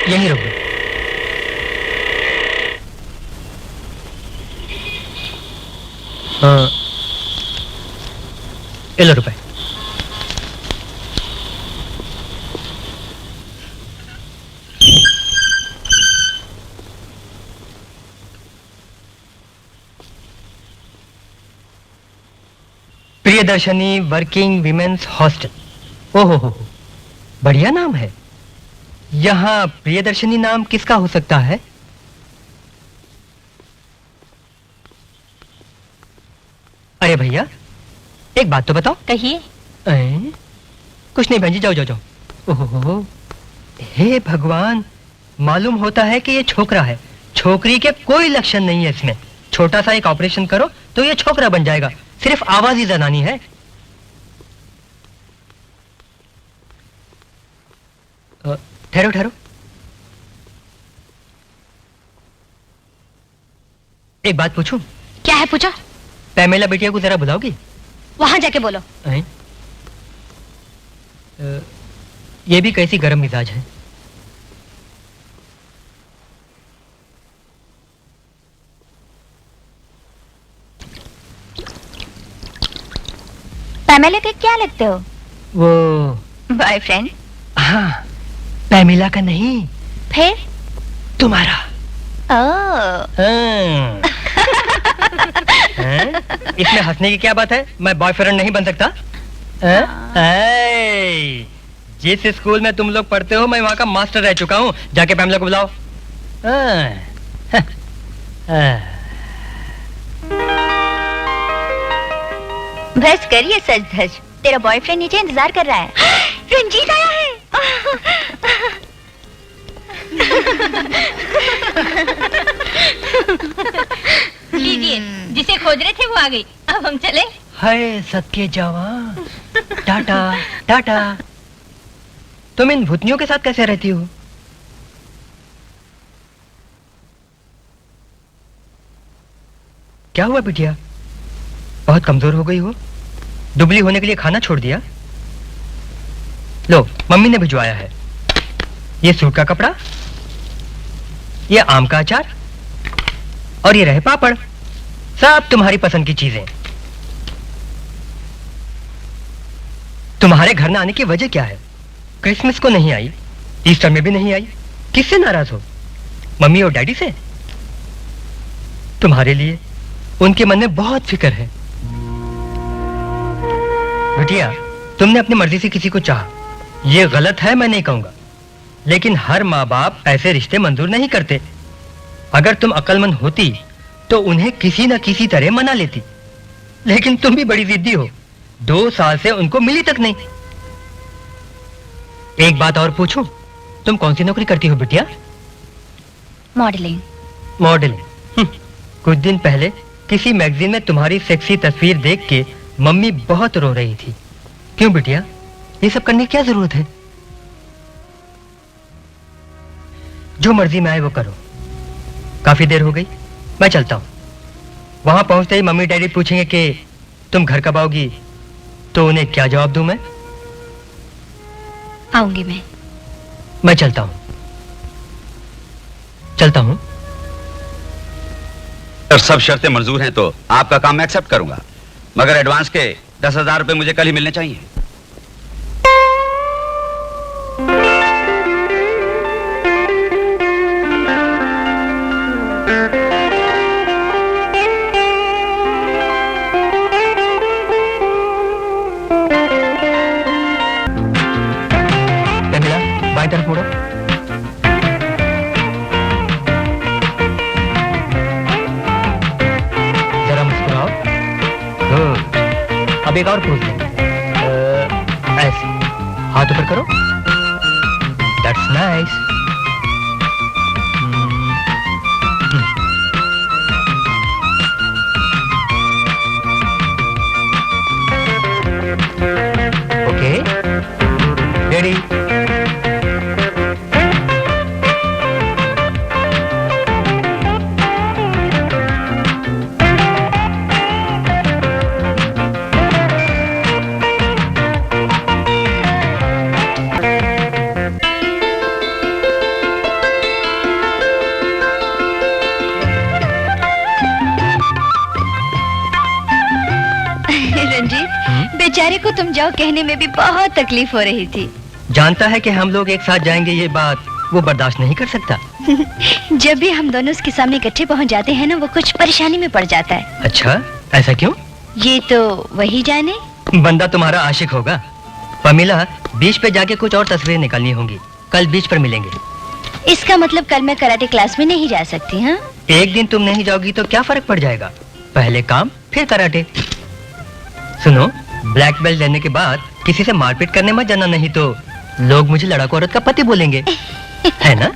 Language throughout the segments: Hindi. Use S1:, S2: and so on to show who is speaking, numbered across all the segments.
S1: यहीं रुक। हाँ, ये लो रुपए। Priyadarshini working women's hostel. ओहो हो, बढ़िया नाम है। यहाँ प्रियदर्शनी नाम किसका हो सकता है? अरे भैया, एक बात तो बताओ।
S2: कहिए।
S1: कुछ नहीं बहन जी, जाओ जाओ जाओ। ओहो, हे भगवान, मालूम होता है कि ये छोकरा है। छोकरी के कोई लक्षण नहीं है इसमें। छोटा सा एक ऑपरेशन करो तो ये छोकरा बन जाएगा। सिर्फ आवाज ही जनानी है। ठहरो ठहरो, एक बात पूछूं?
S2: क्या है, पूछो।
S1: पैमेला बिटिया को जरा बुलाओगी?
S2: वहां जाके बोलो।
S1: ये भी कैसी गर्म मिजाज है।
S2: पैमेला के क्या लगते हो?
S1: वो
S2: बॉयफ्रेंड?
S1: हाँ, पैमेला का नहीं।
S2: फिर?
S1: तुम्हारा।
S2: ओह।
S1: इसमें हंसने की क्या बात है? मैं बॉयफ्रेंड नहीं बन सकता? जिस स्कूल में तुम लोग पढ़ते हो मैं वहाँ का मास्टर रह चुका हूँ। जाके पैमेला को बुलाओ।
S2: बस करिए सज धज, तेरा बॉयफ्रेंड नीचे इंतजार कर रहा है। रंजीत आया है। लीजिए, जिसे खोज रहे थे वो आ गई। अब हम चले।
S1: हाय सदके जावा। टाटा टाटा। तुम इन भूतनियों के साथ कैसे रहती हो? क्या हुआ बिटिया, बहुत कमजोर हो गई हो? दुबली होने के लिए खाना छोड़ दिया? लो, मम्मी ने भिजवाया है। ये सूट का कपड़ा, ये आम का अचार और ये रहे पापड़। सब तुम्हारी पसंद की चीजें। तुम्हारे घर न आने की वजह क्या है? क्रिसमस को नहीं आई, ईस्टर में भी नहीं आई। किससे नाराज हो? मम्मी और डैडी से? तुम्हारे लिए उनके मन में बहुत फिक्र है। बिटिया, तुमने अपनी मर्जी से किसी को चाहा, यह गलत है मैं नहीं कहूंगा, लेकिन हर माँ बाप ऐसे रिश्ते मंजूर नहीं करते। अगर तुम अक्लमंद होती तो उन्हें किसी न किसी तरह मना लेती, लेकिन तुम भी बड़ी जिद्दी हो। 2 साल से उनको मिली तक नहीं। एक बात और पूछूं, तुम कौन सी नौकरी करती हो बिटिया?
S2: मॉडलिंग।
S1: मॉडलिंग? कुछ दिन पहले किसी मैगजीन में तुम्हारी सेक्सी तस्वीर देख के मम्मी बहुत रो रही थी। क्यों बिटिया, ये सब करने की क्या जरूरत है? जो मर्जी में आए वो करो। काफी देर हो गई, मैं चलता हूं। वहां पहुंचते ही मम्मी डैडी पूछेंगे कि तुम घर कब आओगी, तो उन्हें क्या जवाब दूं मैं?
S2: आऊंगी मैं
S1: चलता हूं।
S3: अगर सब शर्तें मंजूर हैं तो आपका काम मैं एक्सेप्ट करूंगा, मगर एडवांस के 10,000 रुपए मुझे कल ही मिलने चाहिए।
S1: बाएं तरफ मुड़ो। जरा मुस्कुराओ। गुड। अब एक और पोज दो। ऐसे हाथ ऊपर करो। That's nice. Okay, ready?
S2: बेचारे को तुम जाओ कहने में भी बहुत तकलीफ हो रही थी।
S1: जानता है कि हम लोग एक साथ जाएंगे, ये बात वो बर्दाश्त नहीं कर सकता।
S2: जब भी हम दोनों उसके सामने इकट्ठे पहुंच जाते हैं ना, वो कुछ परेशानी में पड़ जाता है।
S1: अच्छा, ऐसा क्यों?
S2: ये तो वही जाने।
S1: बंदा तुम्हारा आशिक होगा। पमीला, बीच पे जाके कुछ और तस्वीरें निकालनी होंगी। कल बीच पर मिलेंगे।
S2: इसका मतलब कल मैं कराटे क्लास में नहीं जा सकती? हाँ,
S1: एक दिन तुम नहीं जाओगी तो क्या फर्क पड़ जाएगा? पहले काम फिर कराटे। सुनो, ब्लैक बेल्ट लेने के बाद किसी से मारपीट करने मत जाना, नहीं तो लोग मुझे लड़ाकू औरत का पति बोलेंगे। है ना?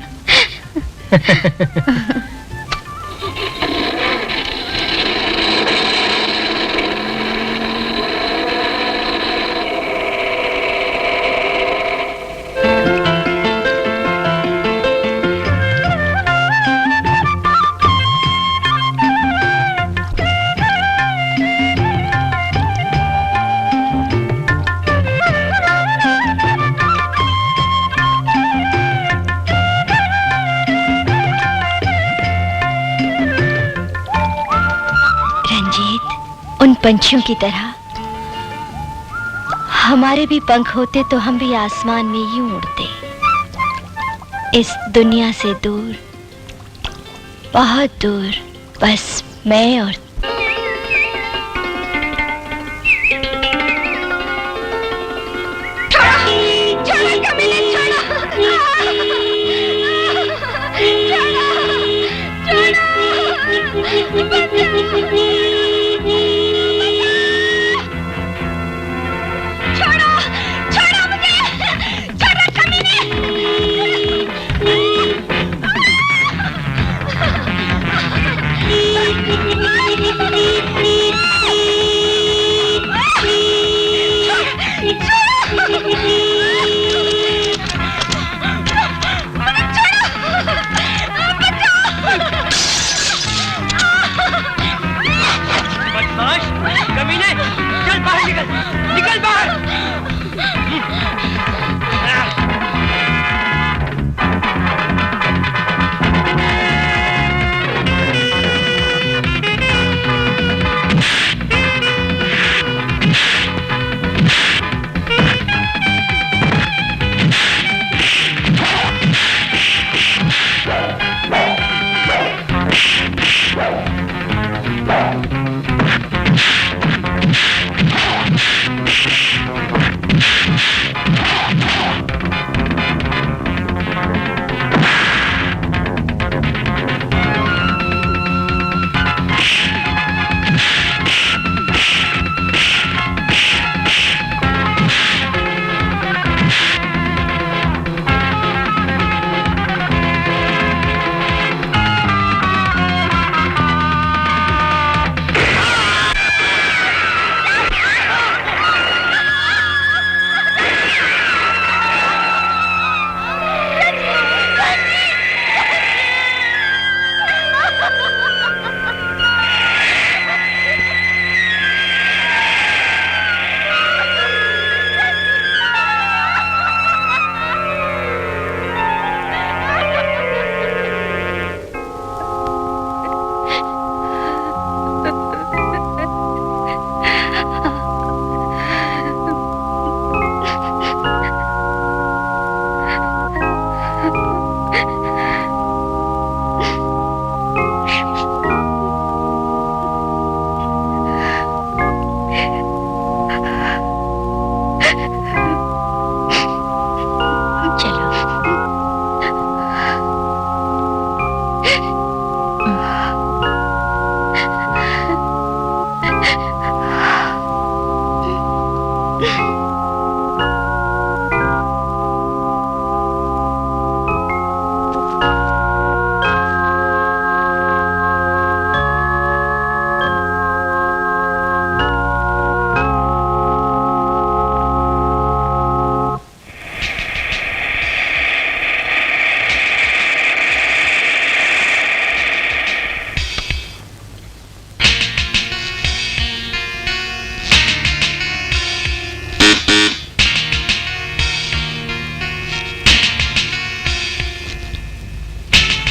S2: उन पंछियों की तरह हमारे भी पंख होते तो हम भी आसमान में यूं उड़ते, इस दुनिया से दूर, बहुत दूर, बस मैं और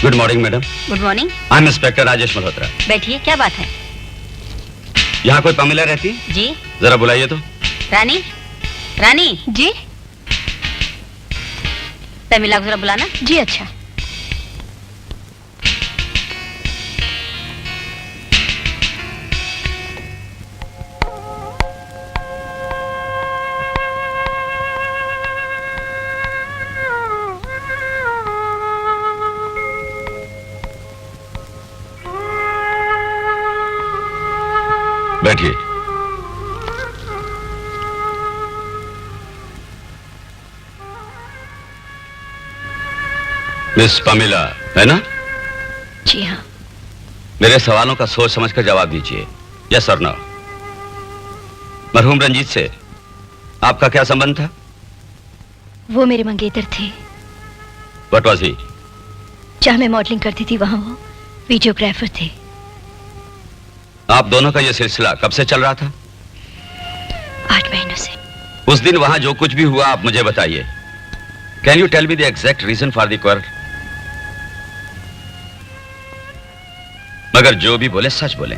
S3: good morning madam.
S2: Good morning.
S3: I am inspector Rajesh Malhotra.
S2: बैठिए, क्या बात है?
S3: यहाँ कोई पमीला रहती है?
S2: जी।
S3: जरा बुलाइए तो।
S4: रानी, रानी
S2: जी
S4: तमिला को जरा बुलाना।
S2: जी अच्छा।
S3: बैठिए। मिस पमिला है ना?
S2: जी हाँ।
S3: मेरे सवालों का सोच समझकर जवाब दीजिए, यस और नो। मरहूम रंजीत से आपका क्या संबंध था?
S2: वो मेरे मंगेतर थे।
S3: What was he?
S2: जहाँ मैं मॉडलिंग करती थी वहाँ वो वीडियोग्राफर थे।
S3: आप दोनों का यह सिलसिला कब से चल रहा था?
S2: 8 महीनों से।
S3: उस दिन वहां जो कुछ भी हुआ आप मुझे बताइए। Can you tell me the exact reason for the quarrel? मगर जो भी बोले सच बोले।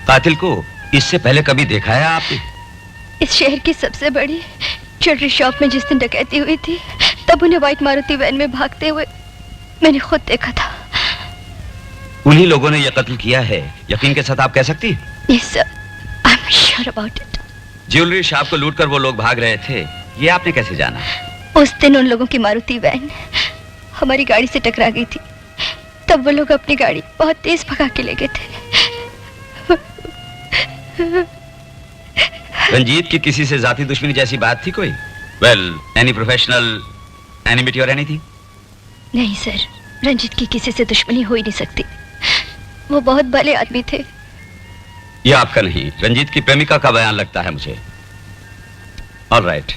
S3: कातिल को इससे पहले कभी देखा है आपने?
S2: इस शहर की सबसे बड़ी ज्वेलरी शॉप में जिस दिन डकैती हुई थी तब उन्हें व्हाइट मारुति वैन में भागते हुए मैंने खुद देखा था।
S3: उन्हीं लोगों ने यह कत्ल किया है, यकीन के साथ आप कह सकती हैं?
S2: Yes sir, I am sure about it.
S3: Jewellery shop को लूटकर वो लोग भाग रहे थे, ये आपने कैसे जाना?
S2: उस दिन उन लोगों की मारुति वैन हमारी गाड़ी से टकरा गई थी, तब वो लोग अपनी गाड़ी बहुत तेज भगा के ले गए थे।
S3: रंजीत की किसी से जाती दुश्मनी जैसी बात थी कोई? वेल, एनी प्रोफेशनल एनिमिटी और एनीथिंग?
S2: नहीं सर, रंजीत की किसी से दुश्मनी हो ही नहीं सकती। वो बहुत भले आदमी थे।
S3: ये आपका नहीं, रंजीत की प्रेमिका का बयान लगता है मुझे। ऑलराइट,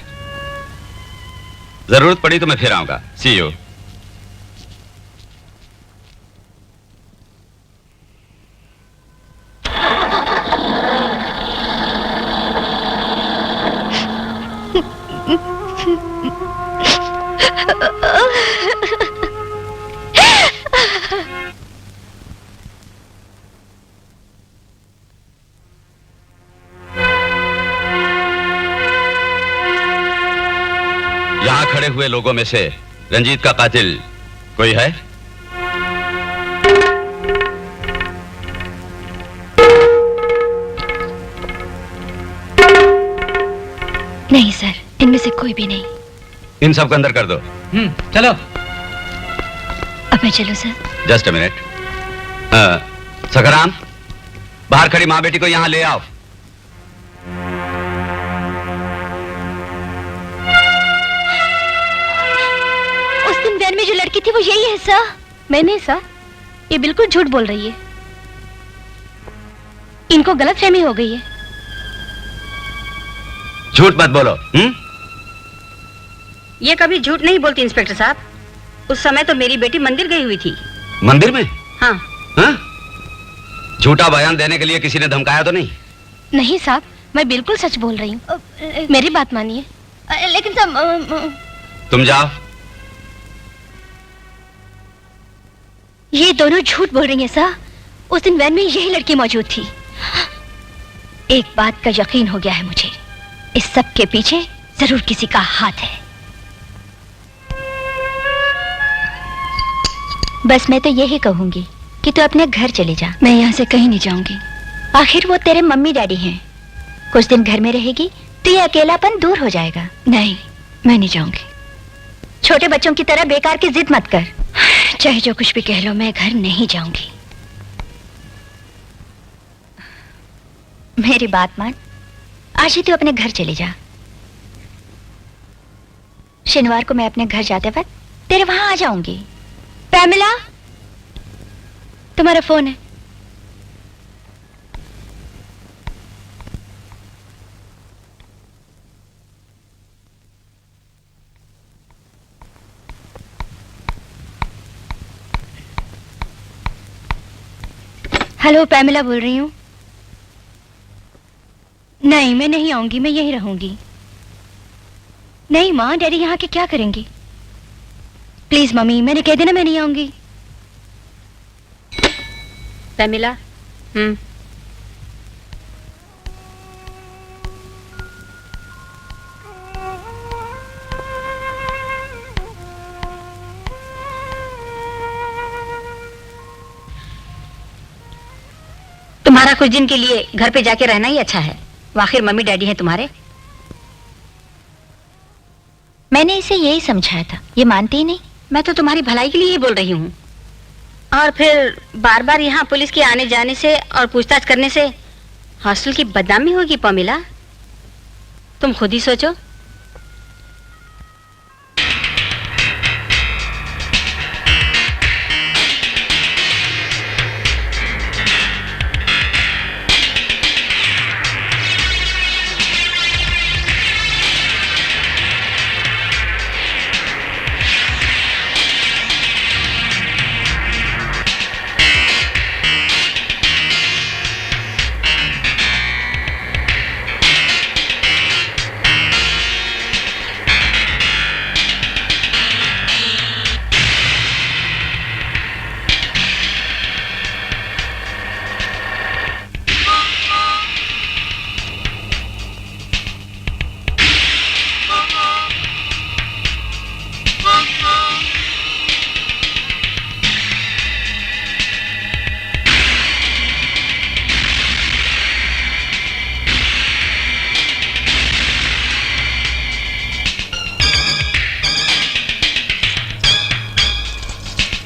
S3: जरूरत पड़ी तो मैं फिर आऊंगा। सी यू। यहां खड़े हुए लोगों में से रंजीत का कातिल कोई है?
S2: नहीं सर, इनमें से कोई भी नहीं।
S3: इन सब को अंदर कर दो।
S1: चलो।
S2: अब मैं चलूं sir?
S3: Just a minute. Sakharam, बाहर खड़ी माँ बेटी को यहां ले आओ।
S2: उस दिन वैन में जो लड़की थी वो यही है सर? मैंने सर, ये बिल्कुल झूठ बोल रही है। इनको गलतफहमी हो गई है।
S3: झूठ मत बोलो।
S4: ये कभी झूठ नहीं बोलती इंस्पेक्टर साहब। उस समय तो मेरी बेटी मंदिर गई हुई थी।
S3: मंदिर में?
S4: हाँ।
S3: हाँ? झूठा बयान देने के लिए किसी ने धमकाया तो नहीं?
S2: नहीं साहब, मैं बिल्कुल सच बोल रही हूँ। मेरी बात मानिए। लेकिन सर,
S3: तुम जाओ।
S2: ये दोनों झूठ बोल रही हैं सर। उस दिन वैन में यही लड़की मौजूद थी। एक बात का यकीन हो गया है मुझे, इस सब के पीछे जरूर किसी का हाथ है। बस मैं तो यही कहूंगी कि तू अपने घर चले जा। मैं यहाँ से कहीं नहीं जाऊंगी। आखिर वो तेरे मम्मी डैडी हैं। कुछ दिन घर में रहेगी तो ये अकेलापन दूर हो जाएगा। नहीं, मैं नहीं जाऊंगी। छोटे बच्चों की तरह बेकार की जिद मत कर। चाहे जो कुछ भी कह लो, मैं घर नहीं जाऊंगी। मेरी बात मान, आज ही तू अपने घर चली जा। शनिवार को मैं अपने घर जाते वक्त तेरे वहां आ जाऊंगी। पैमिला, तुम्हारा फोन है। हेलो, पैमिला बोल रही हूँ। नहीं, मैं नहीं आऊंगी, मैं यहीं रहूंगी। नहीं माँ, डैडी यहाँ के क्या करेंगे? प्लीज मम्मी, मैंने कह देना मैं नहीं आऊंगी।
S4: पैमिला। तुम्हारा कुछ दिन के लिए घर पे जाके रहना ही अच्छा है। आखिर मम्मी डैडी हैं तुम्हारे।
S2: मैंने इसे यही समझाया था, ये मानती ही नहीं।
S4: मैं तो तुम्हारी भलाई के लिए ही बोल रही हूँ। और फिर बार बार यहाँ पुलिस के आने जाने से और पूछताछ करने से हॉस्टल की बदनामी होगी पमिला। तुम खुद ही सोचो।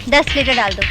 S2: दस लीटर डाल दो।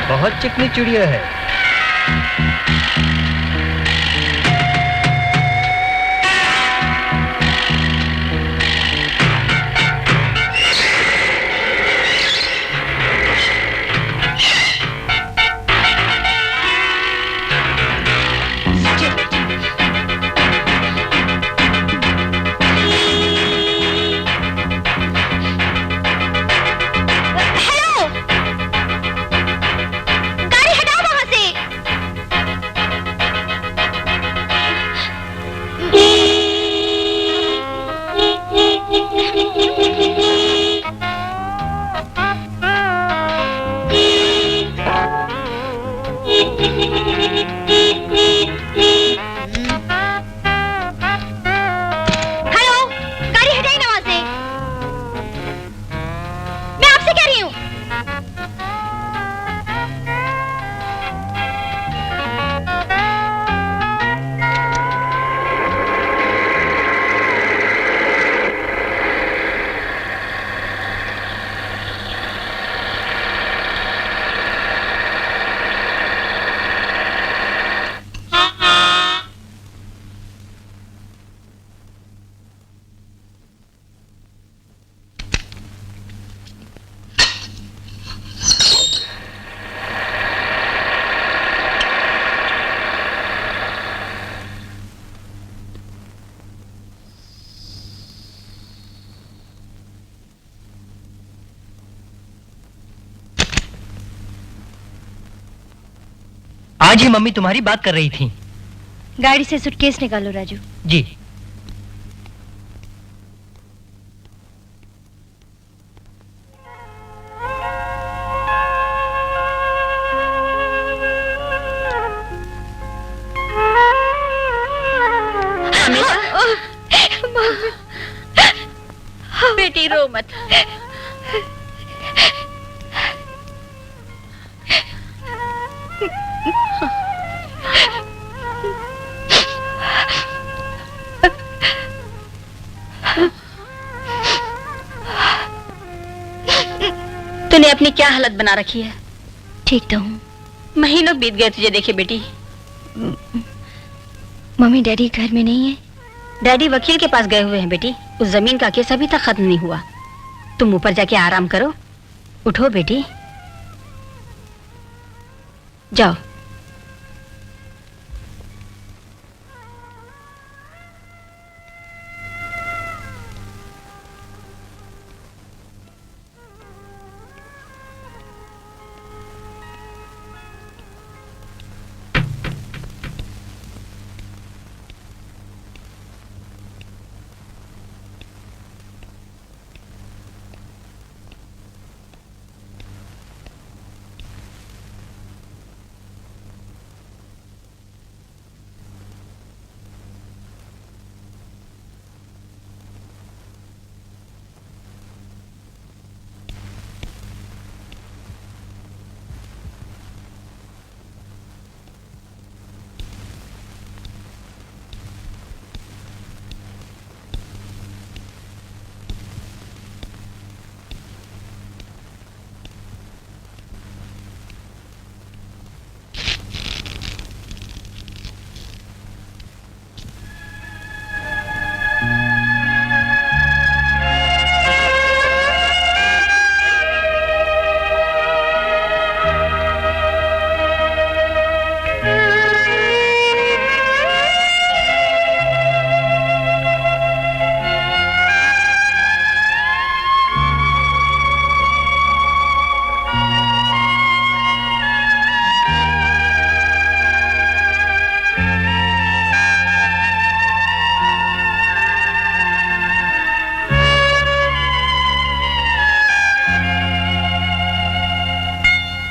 S1: बहुत चिकनी चिड़िया है। आज ही मम्मी तुम्हारी बात कर रही थी।
S2: गाड़ी से सूटकेस निकालो राजू।
S1: जी।
S4: बेटी रो मत। तूने अपनी क्या हालत बना रखी है?
S2: ठीक तो हूँ।
S4: महीनों बीत गए तुझे देखे बेटी।
S2: मम्मी डैडी घर में नहीं है?
S4: डैडी वकील के पास गए हुए हैं बेटी। उस जमीन का केस अभी तक खत्म नहीं हुआ। तुम ऊपर जाके आराम करो। उठो बेटी, जाओ।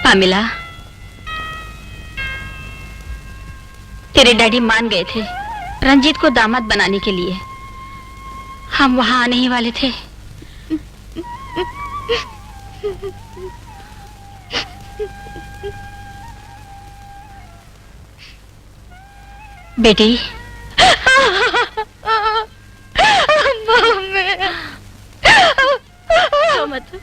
S4: पामिला, तेरे डैडी मान गए थे रंजीत को दामाद बनाने के लिए। हम वहां आने ही वाले थे। बेटी, रो मत।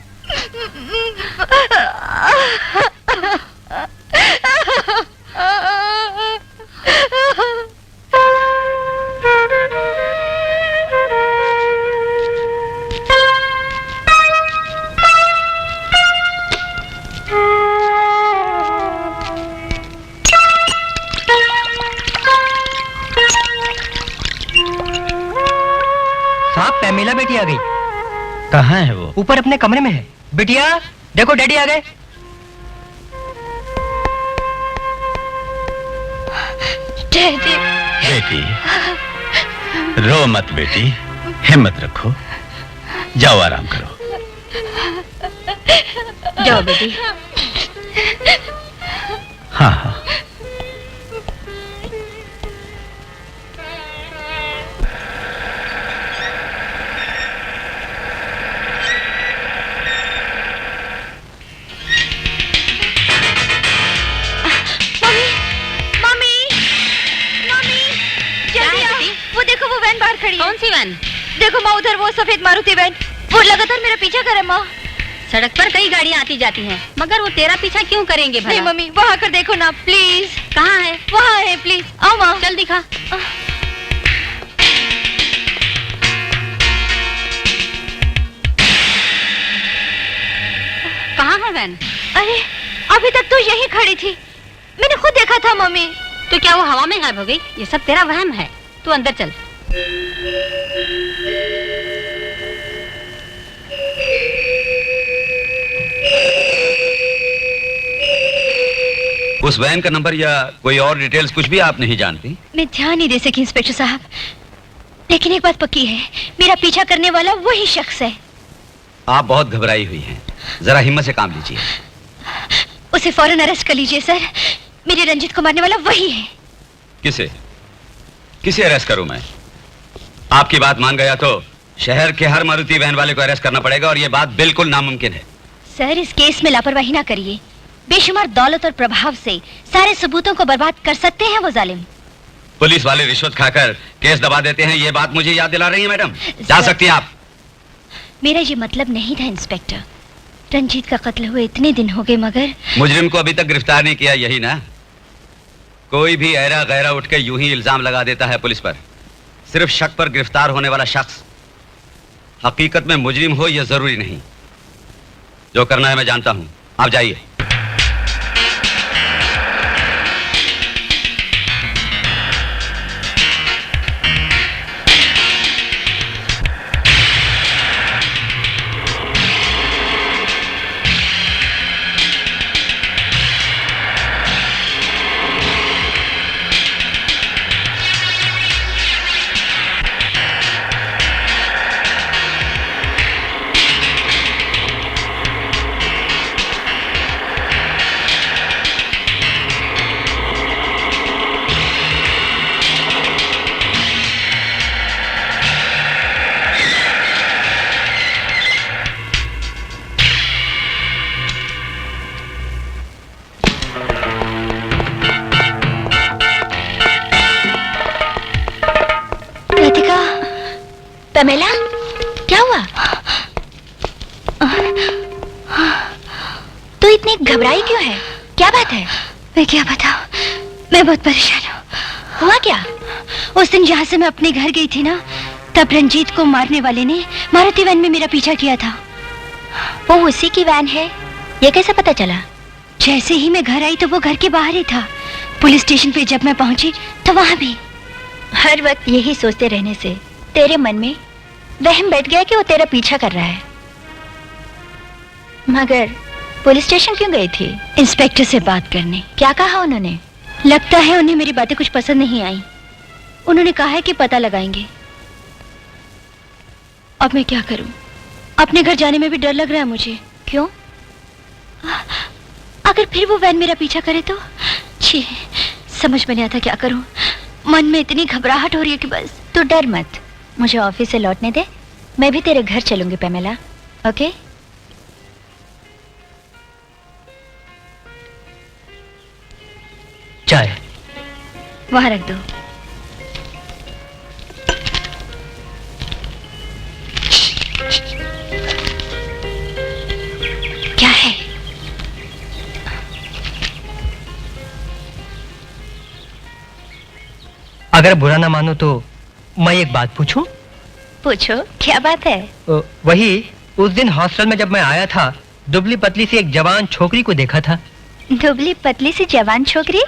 S1: साहब, पैमिला बेटी आ गई।
S5: कहाँ है वो?
S1: ऊपर अपने कमरे में है। बिटिया देखो, डैडी आ गए।
S2: डैडी।
S5: बेटी रो मत बेटी, हिम्मत रखो, जाओ आराम करो।
S4: जाओ बेटी।
S5: हाँ हाँ।
S2: खड़ी है।
S4: कौन सी वैन?
S2: देखो माँ, उधर वो सफेद मारुति वैन, वो लगातार मेरा पीछा करे माँ।
S4: सड़क पर कई गाड़ियाँ आती जाती हैं, मगर वो तेरा पीछा क्यों करेंगे भला?
S2: नहीं मम्मी, वहाँ कर देखो ना प्लीज।
S4: कहाँ है?
S2: वहाँ है, प्लीज आओ माँ।
S4: चल दिखा। कहाँ है वैन?
S2: अरे अभी तक तो यही खड़ी थी, मैंने खुद देखा था मम्मी।
S4: तो क्या वो हवा में गायब हो गई? ये सब तेरा वहम है। तू अंदर चल।
S3: उस वैन का नंबर या कोई और डिटेल्स कुछ भी आप नहीं जानती?
S2: मैं ध्यान नहीं दे सकी इंस्पेक्टर साहब। लेकिन एक बात पक्की है, मेरा पीछा करने वाला वही शख्स है।
S3: आप बहुत घबराई हुई हैं, जरा हिम्मत से काम लीजिए।
S2: उसे फौरन अरेस्ट कर लीजिए सर। मेरे रंजीत को मारने वाला वही है।
S3: किसे अरेस्ट करूं मैं? आपकी बात मान गया तो शहर के हर मारुति वैन वाले को अरेस्ट करना पड़ेगा, और यह बात बिल्कुल नामुमकिन है।
S2: सर, इस केस में लापरवाही ना करिए। बेशुमार दौलत और प्रभाव से सारे सबूतों को बर्बाद कर सकते हैं वो जालिम।
S3: पुलिस वाले रिश्वत खाकर केस दबा देते हैं, ये बात मुझे याद दिला रही है मैडम। जा सकती हैं आप।
S2: मेरा ये मतलब नहीं था इंस्पेक्टर। रंजीत का कत्ल हुए इतने दिन हो गए, मगर
S3: मुजरिम को अभी तक गिरफ्तार नहीं किया, यही ना? कोई भी ऐरा गैरा उठ के यूं ही इल्जाम लगा देता है पुलिस पर। सिर्फ शक पर गिरफ्तार होने वाला शख्स हकीकत में मुजरिम हो यह जरूरी नहीं। जो करना है मैं जानता हूं, आप जाइए।
S2: पमेला, क्या हुआ? तू इतनी घबराई क्यों है? क्या बात है? मैं क्या बताऊं, मैं बहुत परेशान हूँ। हुआ क्या? उस दिन जहाँ से मैं अपने घर गई थी ना, तब रंजीत को मारने वाले ने मारुति वैन में मेरा पीछा किया था। वो उसी की वैन है? ये कैसे पता चला? जैसे ही मैं घर आई तो वो घर के बाहर ही था। पुलिस स्टेशन पे जब मैं पहुंची तो वहां भी। हर वक्त यही सोचते रहने से तेरे मन में वहम बैठ गया कि वो तेरा पीछा कर रहा है। मगर पुलिस स्टेशन क्यों गई थी? इंस्पेक्टर से बात करने। क्या कहा उन्होंने? लगता है उन्हें मेरी बातें कुछ पसंद नहीं आई। उन्होंने कहा है कि पता लगाएंगे। अब मैं क्या करूं? अपने घर जाने में भी डर लग रहा है मुझे। क्यों? अगर फिर वो वैन मेरा पीछा करे तो? छी, समझ में नहीं आता क्या करूं। मन में इतनी घबराहट हो रही है कि बस। तू डर मत, मुझे ऑफिस से लौटने दे, मैं भी तेरे घर चलूंगी पेमेला। ओके?
S1: चाय
S2: वहां रख दो। क्या है?
S1: अगर बुरा ना मानो तो मैं एक बात पूछूं?
S2: पूछो, क्या बात है?
S1: वही उस दिन हॉस्टल में जब मैं आया था, दुबली पतली सी एक जवान छोकरी को देखा था।
S2: दुबली पतली सी जवान छोकरी?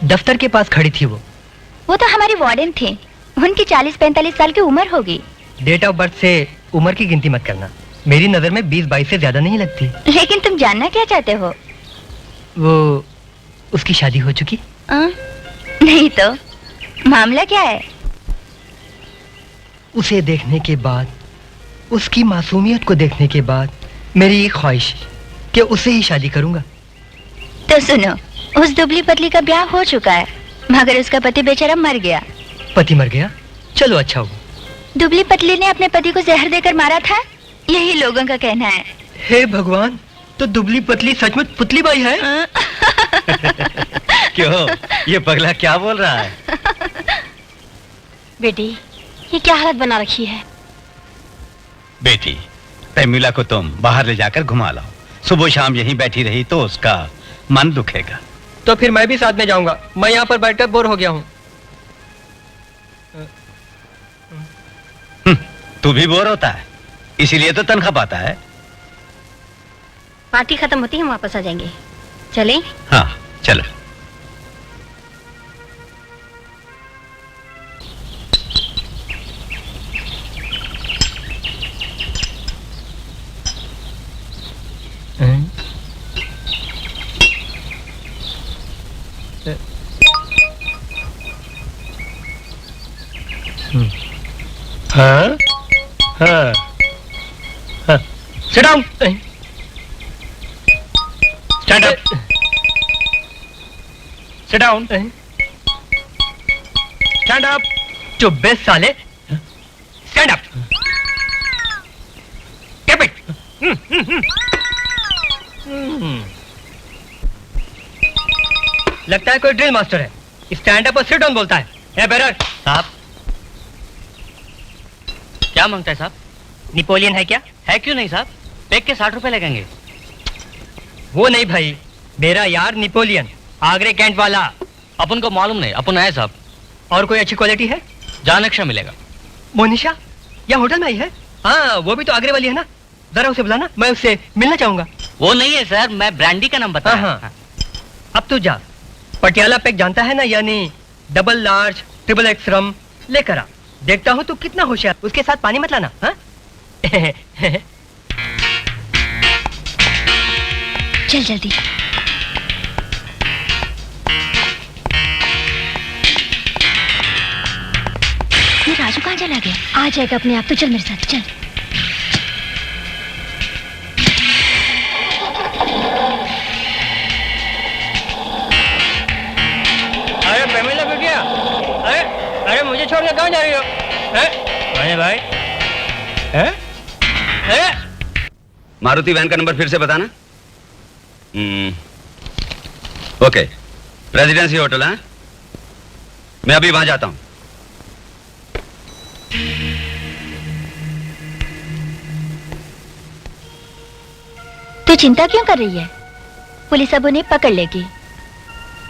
S1: दफ्तर के पास खड़ी थी वो
S2: तो हमारी वार्डन थे। उनकी 40-45 साल की उम्र होगी।
S1: डेट ऑफ बर्थ से उम्र की गिनती मत करना, मेरी नजर में 20-22 से ज्यादा नहीं लगती।
S2: लेकिन तुम जानना क्या चाहते हो?
S1: वो उसकी शादी हो चुकी?
S2: नहीं तो मामला क्या है?
S1: उसे देखने के बाद, उसकी मासूमियत को देखने के बाद मेरी एक ख्वाहिश कि उससे ही शादी करूंगा।
S2: तो सुनो, उस दुबली पतली का ब्याह हो चुका है, मगर उसका पति बेचारा मर गया।
S1: पति मर गया? चलो अच्छा हुआ।
S2: दुबली पतली ने अपने पति को जहर देकर मारा था, यही लोगों का कहना है।
S1: हे भगवान, तो दुबली पतली सचमुच पुतली बाई है?
S5: क्यों, ये पगला क्या बोल रहा है?
S4: बेटी, ये क्या हालत बना रखी है?
S5: बेटी, पेमिला को तुम बाहर ले जाकर घुमा लाओ। सुबह शाम यहीं बैठी रही तो उसका मन दुखेगा।
S1: तो फिर मैं भी साथ में जाऊंगा, मैं यहाँ पर बैठकर बोर हो गया हूँ।
S5: तू भी बोर होता है, इसीलिए तो तनख्वाह पाता है।
S4: पार्टी खत्म होती है, हम वापस आ जाएंगे। चलें?
S5: हाँ चलो।
S1: हाँ हाँ हाँ sit down
S5: stand up sit down stand up
S1: चुप बे साले स्टैंड अप कीप इट लगता है कोई ड्रिल मास्टर है स्टैंड अप और सिट डाउन बोलता है ए बेरर
S6: साहब क्या मांगता है साहब?
S1: नेपोलियन है क्या
S6: है क्यों नहीं साहब? पैक के 60 रुपए लगेंगे।
S1: वो नहीं भाई मेरा यार नेपोलियन आगरे कैंट वाला
S6: अपन को मालूम नहीं, अपन आए साहब।
S1: और कोई अच्छी क्वालिटी है
S6: जान एक्स्ट्रा मिलेगा।
S1: मोनिशा या होटल में आई है हाँ वो भी तो आगरे वाली है ना जरा उसे बुलाना मैं उससे मिलना चाहूंगा
S6: वो नहीं है सर, मैं ब्रांडी का नाम बताया।
S1: हाँ। अब तू जा पटियाला पैक जानता है ना यानी double large triple X rum लेकर आ देखता हूँ तू कितना होशियार उसके साथ पानी मत लाना हाँ
S2: चल जल्दी। ये राजू कहाँ चला गया? आ जाएगा अपने आप, तो चल मेरे साथ चल।
S1: अरे पेमेला बिटिया अरे अरे मुझे छोड़ के कहाँ जा रही हो अरे भाई
S3: मारुति वैन का नंबर फिर से बताना। ओके प्रेसिडेंसी होटल है मैं अभी वहां जाता हूं।
S2: तू चिंता क्यों कर रही है? पुलिस अब उन्हें पकड़ लेगी।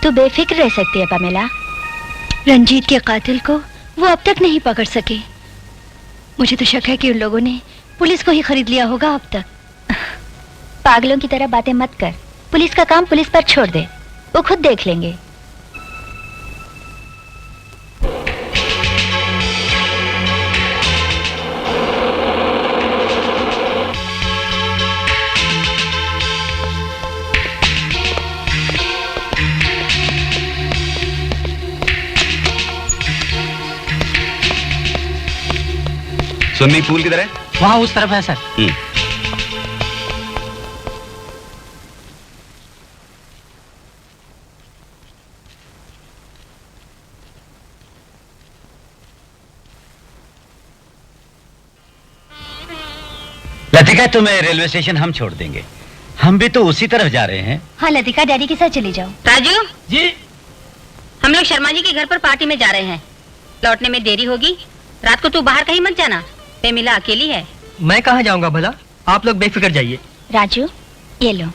S2: तू बेफिक्र रह सकती है पमेला। रंजीत के कातिल को वो अब तक नहीं पकड़ सके। मुझे तो शक है कि उन लोगों ने पुलिस को ही खरीद लिया होगा अब तक। पागलों की तरह बातें मत कर। पुलिस का काम पुलिस पर छोड़ दे, वो खुद देख लेंगे।
S3: स्विमिंग पूल किधर है?
S6: वहाँ उस तरफ है सर।
S5: लतिका तुम्हें रेलवे स्टेशन हम छोड़ देंगे, हम भी तो उसी तरफ जा रहे हैं।
S2: हाँ लतिका डैडी के साथ चली जाओ।
S4: राजू
S1: जी
S4: हम लोग शर्मा जी के घर पर पार्टी में जा रहे हैं, लौटने में देरी होगी। रात को तू बाहर कहीं मत जाना, पेमिला अकेली है।
S1: मैं कहाँ जाऊंगा भला, आप लोग बेफिक्र जाइए।
S2: राजू ये लो।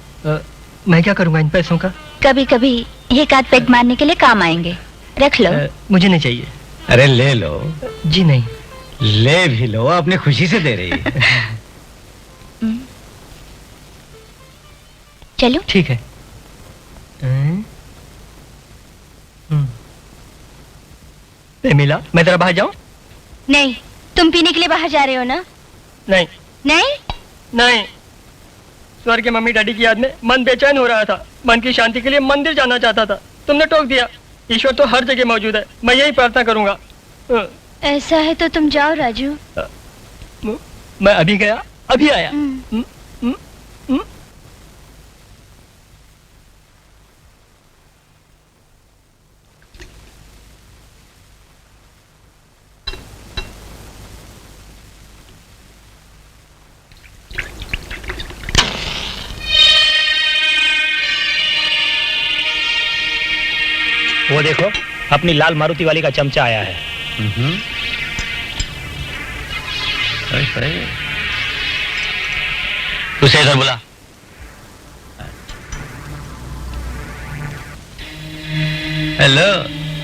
S1: मैं क्या करूंगा इन पैसों का?
S2: कभी कभी एक आध पेग मारने के लिए काम आएंगे, रख लो।
S1: मुझे नहीं चाहिए।
S5: अरे ले लो।
S1: जी नहीं।
S5: ले भी लो, अपनी खुशी से दे रही है।
S2: चलो
S1: ठीक है। पेमिला मैं तेरा बाहर जाऊं?
S2: नहीं, तुम पीने के लिए बाहर जा रहे हो ना?
S1: नहीं
S2: नहीं
S1: नहीं, स्वर्ग के मम्मी डैडी की याद में मन बेचैन हो रहा था, मन की शांति के लिए मंदिर जाना चाहता था, तुमने टोक दिया। ईश्वर तो हर जगह मौजूद है, मैं यही प्रार्थना करूंगा।
S2: ऐसा है तो तुम जाओ राजू।
S1: मैं अभी गया अभी आया।
S7: वो देखो अपनी लाल मारुति वाली का चमचा आया है।
S5: उसे इधर बुला। हेलो,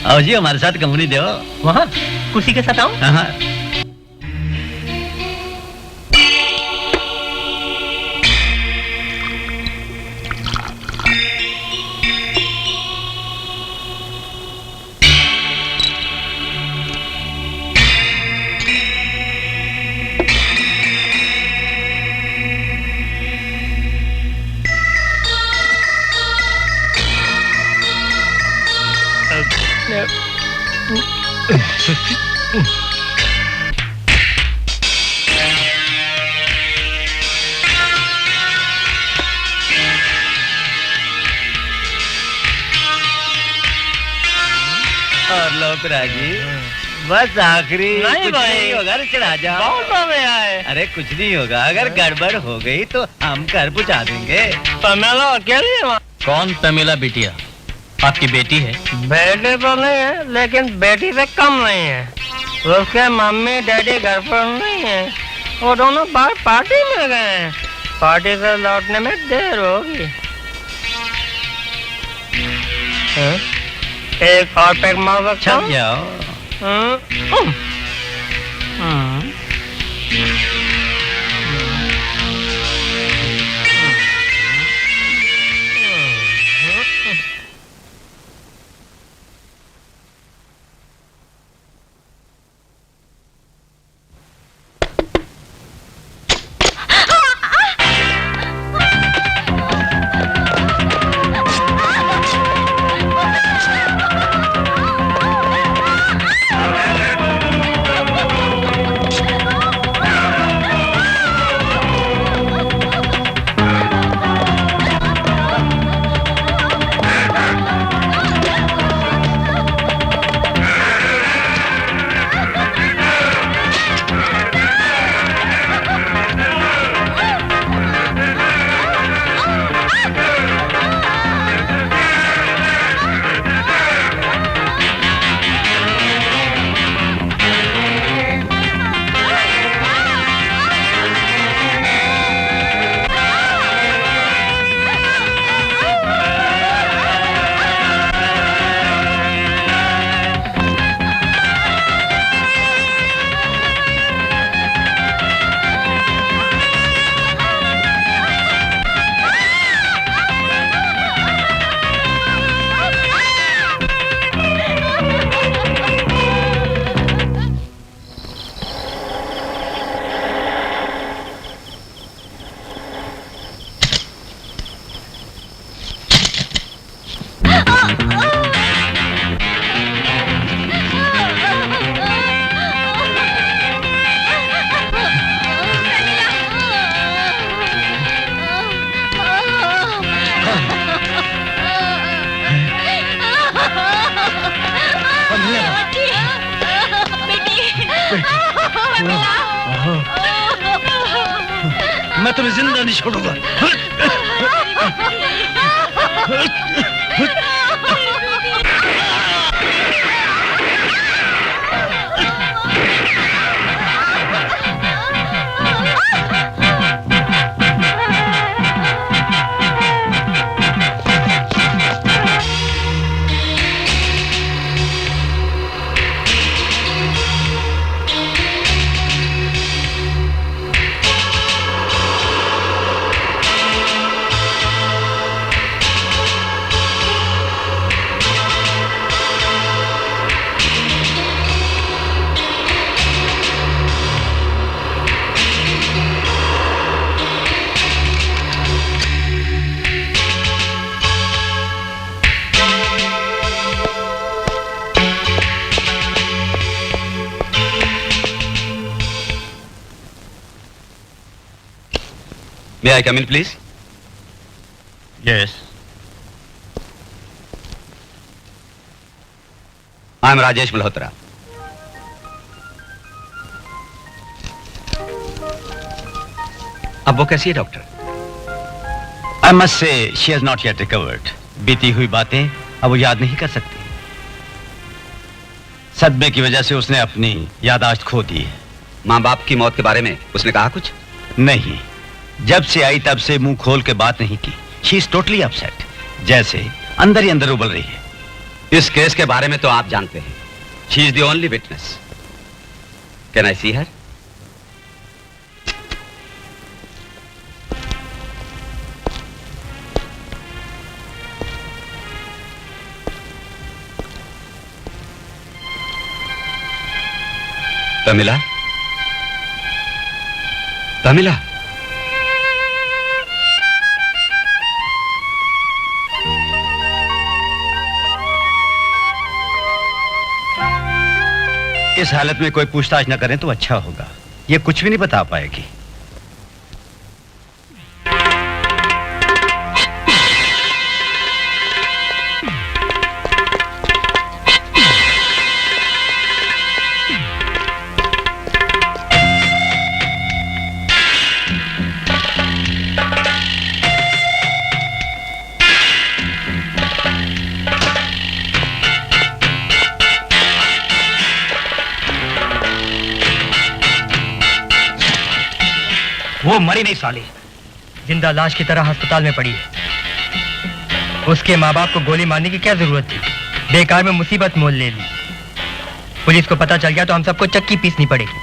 S5: आओ जी हमारे साथ कंपनी दो।
S1: वहाँ कुर्सी के साथ आऊं?
S5: हाँ। कर लो पिराजी, बस आखिरी
S6: नहीं
S5: कुछ
S6: भाई।
S5: नहीं होगा, चढ़ा जाओ।
S6: बहुत मजा आए।
S5: अरे कुछ नहीं होगा, अगर गड़बड़ हो गई तो हम घर पहुंचा देंगे।
S6: पमेला अकेली है वहाँ। कौन पमेला बिटिया? आपकी बेटी है?
S1: बेटी तो नहीं है, लेकिन बेटी से कम नहीं है। उसके मम्मी डैडी घर पर नहीं है, वो दोनों बाहर पार्टी में गए हैं। पार्टी से लौटने में देर होगी। हाँ? एक और पैक मार सकता
S5: छप
S1: हूँ?
S5: जाओ।
S1: हम्म, हम्म।
S5: मैं तुम्हें जिंदा नहीं छोड़ूंगा।
S3: May I come in, please?
S5: Yes.
S3: I am Rajesh Malhotra. अब वो कैसी है doctor?
S5: I must say she has not yet recovered. बीती हुई बातें अब वो याद नहीं कर सकती। सदमे की वजह से उसने अपनी याददाश्त खो दी है।
S3: माँ बाप की मौत के बारे में उसने कहा कुछ?
S5: नहीं, जब से आई तब से मुंह खोल के बात नहीं की। She is totally upset. जैसे अंदर ही अंदर उबल रही है।
S3: इस केस के बारे में तो आप जानते हैं। She is the only witness. Can I see her? तमिला? तमिला?
S5: इस हालत में कोई पूछताछ न करें तो अच्छा होगा। ये कुछ भी नहीं बता पाएगी।
S7: साली।
S1: जिंदा लाश की तरह अस्पताल में पड़ी है। उसके माँ बाप को गोली मारने की क्या जरूरत थी? बेकार में मुसीबत मोल ले ली। पुलिस को पता चल गया तो हम सबको चक्की पीसनी पड़ेगी।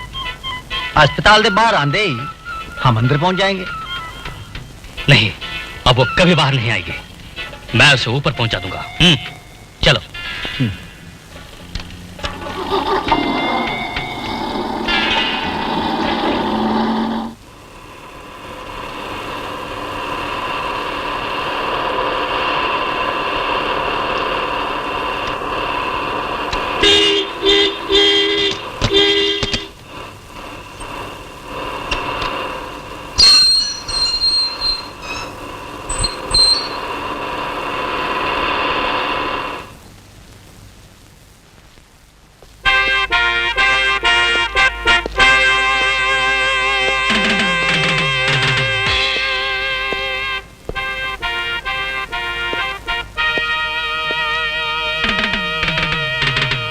S5: अस्पताल से बाहर आंदे ही हम अंदर पहुंच जाएंगे।
S6: नहीं, अब वो कभी बाहर नहीं आएगी। मैं उसे ऊपर पहुंचा दूंगा। चलो।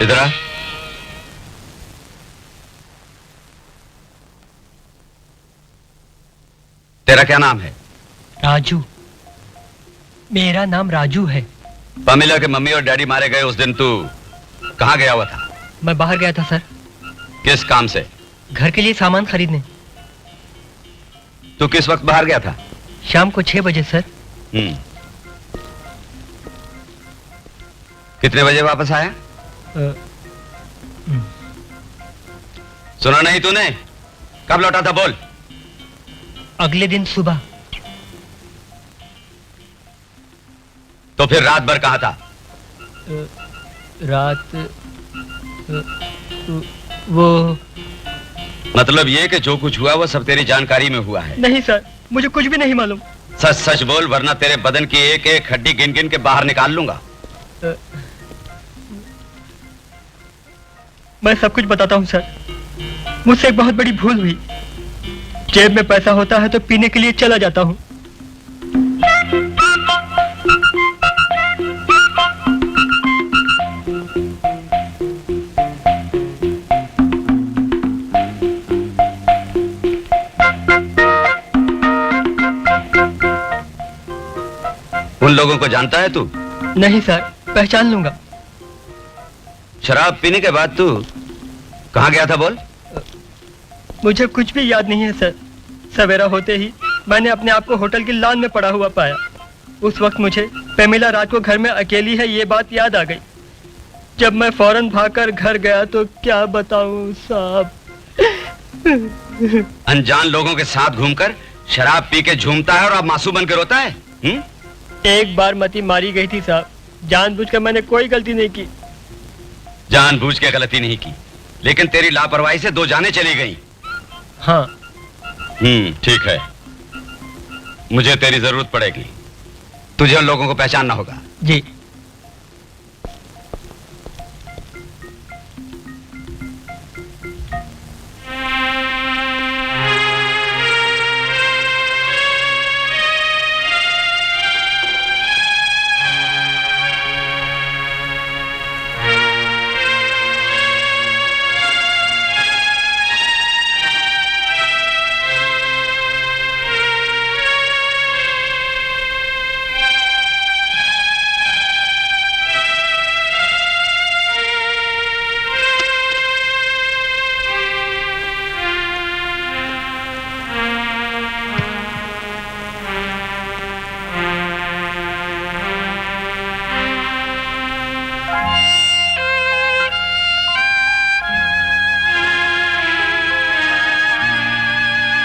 S3: इधर आ। तेरा क्या नाम है?
S1: राजू। मेरा नाम राजू है।
S3: पमीला के मम्मी और डैडी मारे गए उस दिन तू कहाँ गया हुआ था?
S1: मैं बाहर गया था सर।
S3: किस काम से?
S1: घर के लिए सामान खरीदने।
S3: तू किस वक्त बाहर गया था?
S1: शाम को 6 बजे सर।
S3: कितने बजे वापस आया? सुना नहीं तूने? कब लौटा था बोल?
S1: अगले दिन सुबह।
S3: तो फिर रात भर कहां था?
S1: रात वो
S3: मतलब ये कि जो कुछ हुआ वो सब तेरी जानकारी में हुआ है?
S1: नहीं सर, मुझे कुछ भी नहीं मालूम।
S3: सच सच बोल, वरना तेरे बदन की एक एक हड्डी गिन गिन के बाहर निकाल लूंगा।
S1: मैं सब कुछ बताता हूँ सर। मुझसे एक बहुत बड़ी भूल हुई। जेब में पैसा होता है तो पीने के लिए चला जाता हूँ।
S3: उन लोगों को जानता है तू?
S1: नहीं सर, पहचान लूंगा।
S3: शराब पीने के बाद तू कहाँ गया था बोल?
S1: मुझे कुछ भी याद नहीं है सर। सवेरा होते ही मैंने अपने आप को होटल की लॉन में पड़ा हुआ पाया। उस वक्त मुझे पेमिला रात को घर में अकेली है ये बात याद आ गई। जब मैं फौरन भागकर घर गया तो क्या बताऊं साहब।
S3: अनजान लोगों के साथ घूमकर शराब पी के झूमता है और अब मासूम बन के रोता है?
S1: एक बार मती मारी गई थी साहब। जानबूझकर मैंने कोई गलती नहीं की।
S3: जानबूझ के गलती नहीं की, लेकिन तेरी लापरवाही से 2 जानें चली गई।
S1: हाँ।
S3: ठीक है, मुझे तेरी जरूरत पड़ेगी। तुझे उन लोगों को पहचानना होगा।
S1: जी।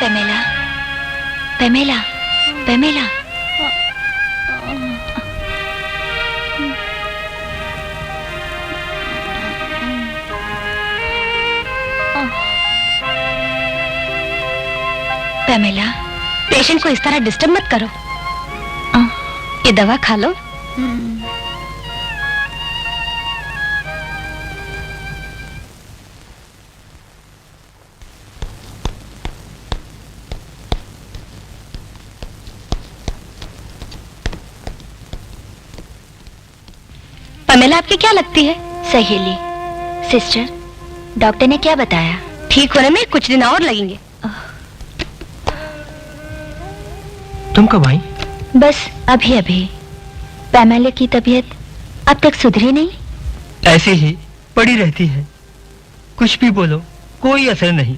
S2: पेमेला, पेमेला, पेमेला। पेमेला, पेशेंट को इस तरह डिस्टर्ब मत करो। ये दवा खा लो। पेमेला आपकी क्या लगती है? सहेली। सिस्टर, डॉक्टर ने क्या बताया? ठीक होने में कुछ दिन और लगेंगे।
S1: तुम कब आई?
S2: बस अभी अभी। पैमेला की तबीयत अब तक सुधरी नहीं।
S1: ऐसे ही पड़ी रहती है, कुछ भी बोलो कोई असर नहीं।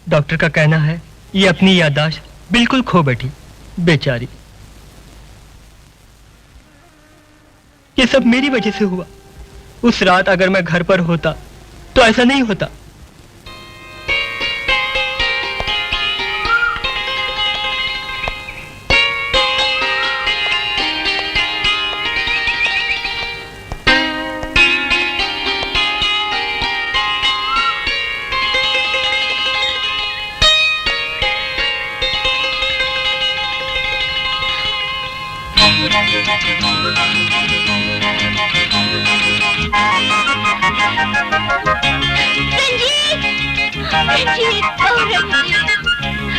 S1: डॉक्टर का कहना है ये अपनी याददाश्त बिल्कुल खो बैठी, बेचारी। ये सब मेरी वजह से हुआ। उस रात अगर मैं घर पर होता तो ऐसा नहीं होता।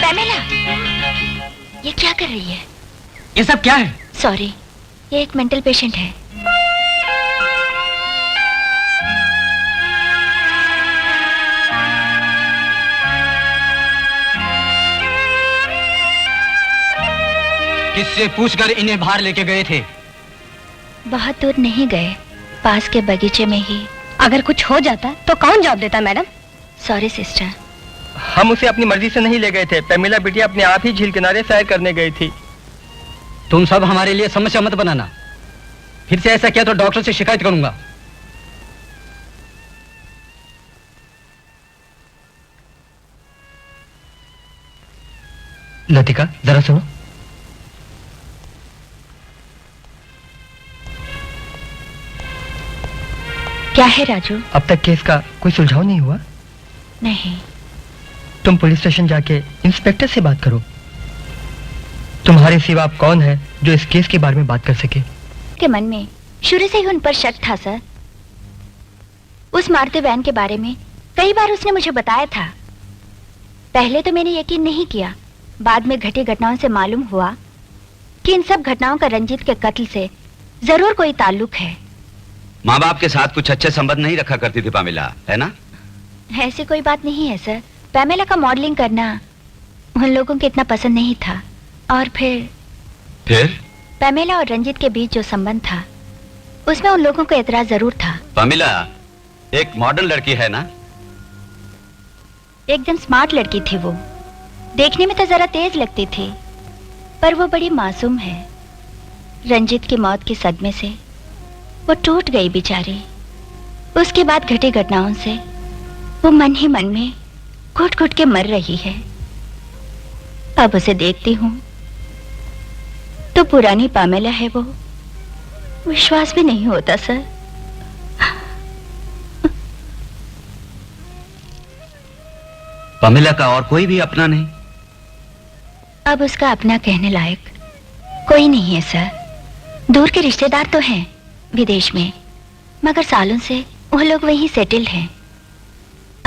S2: पैमेला, ये क्या कर रही है?
S6: ये सब क्या है?
S2: सॉरी, ये एक मेंटल पेशेंट है।
S6: किससे पूछकर इन्हें बाहर लेके गए थे?
S2: बहुत दूर नहीं गए, पास के बगीचे में ही।
S4: अगर कुछ हो जाता तो कौन जवाब देता मैडम?
S2: Sorry sister.
S1: हम उसे अपनी मर्जी से नहीं ले गए थे। पैमेला बिटिया अपने आप ही झील किनारे सैर करने गई थी।
S6: तुम सब हमारे लिए समस्या मत बनाना। फिर से ऐसा किया तो डॉक्टर से शिकायत करूंगा।
S1: लतिका, जरा सुनो।
S2: क्या है राजू?
S1: अब तक केस का कोई सुलझाव नहीं हुआ?
S2: नहीं।
S1: तुम पुलिस स्टेशन जाके इंस्पेक्टर से बात करो। तुम्हारे सिवा आप कौन है जो इस केस के बारे में बात कर सके?
S2: के मन में शुरू से ही उन पर शक था सर। उस मारुति वैन के बारे में कई बार उसने मुझे बताया था। पहले तो मैंने यकीन नहीं किया, बाद में घटी घटनाओं से मालूम हुआ कि इन सब घटनाओं का रंजीत के कत्ल से जरूर कोई ताल्लुक है।
S3: माँ बाप के साथ कुछ अच्छे संबंध नहीं रखा करती थी पामिला, है ना?
S2: ऐसी कोई बात नहीं है सर। पैमेला का मॉडलिंग करना उन लोगों को इतना पसंद नहीं था। और फिर पैमेला और रंजीत के बीच जो संबंध था उसमें उन लोगों को एतराज जरूर था।
S3: पामिला एक मॉडर्न लड़की है ना?
S2: एकदम स्मार्ट लड़की थी वो। देखने में तो जरा तेज लगती थी, पर वो बड़ी मासूम है। रंजीत की मौत के सदमे से वो टूट गई बेचारी। उसके बाद घटी घटनाओं से वो मन ही मन में घुट घुट के मर रही है। अब उसे देखती हूँ तो पुरानी पामेला है वो। विश्वास भी नहीं होता सर।
S3: पामिला का और कोई भी अपना नहीं?
S2: अब उसका अपना कहने लायक कोई नहीं है सर। दूर के रिश्तेदार तो हैं विदेश में, मगर सालों से वो लोग वहीं सेटल्ड हैं।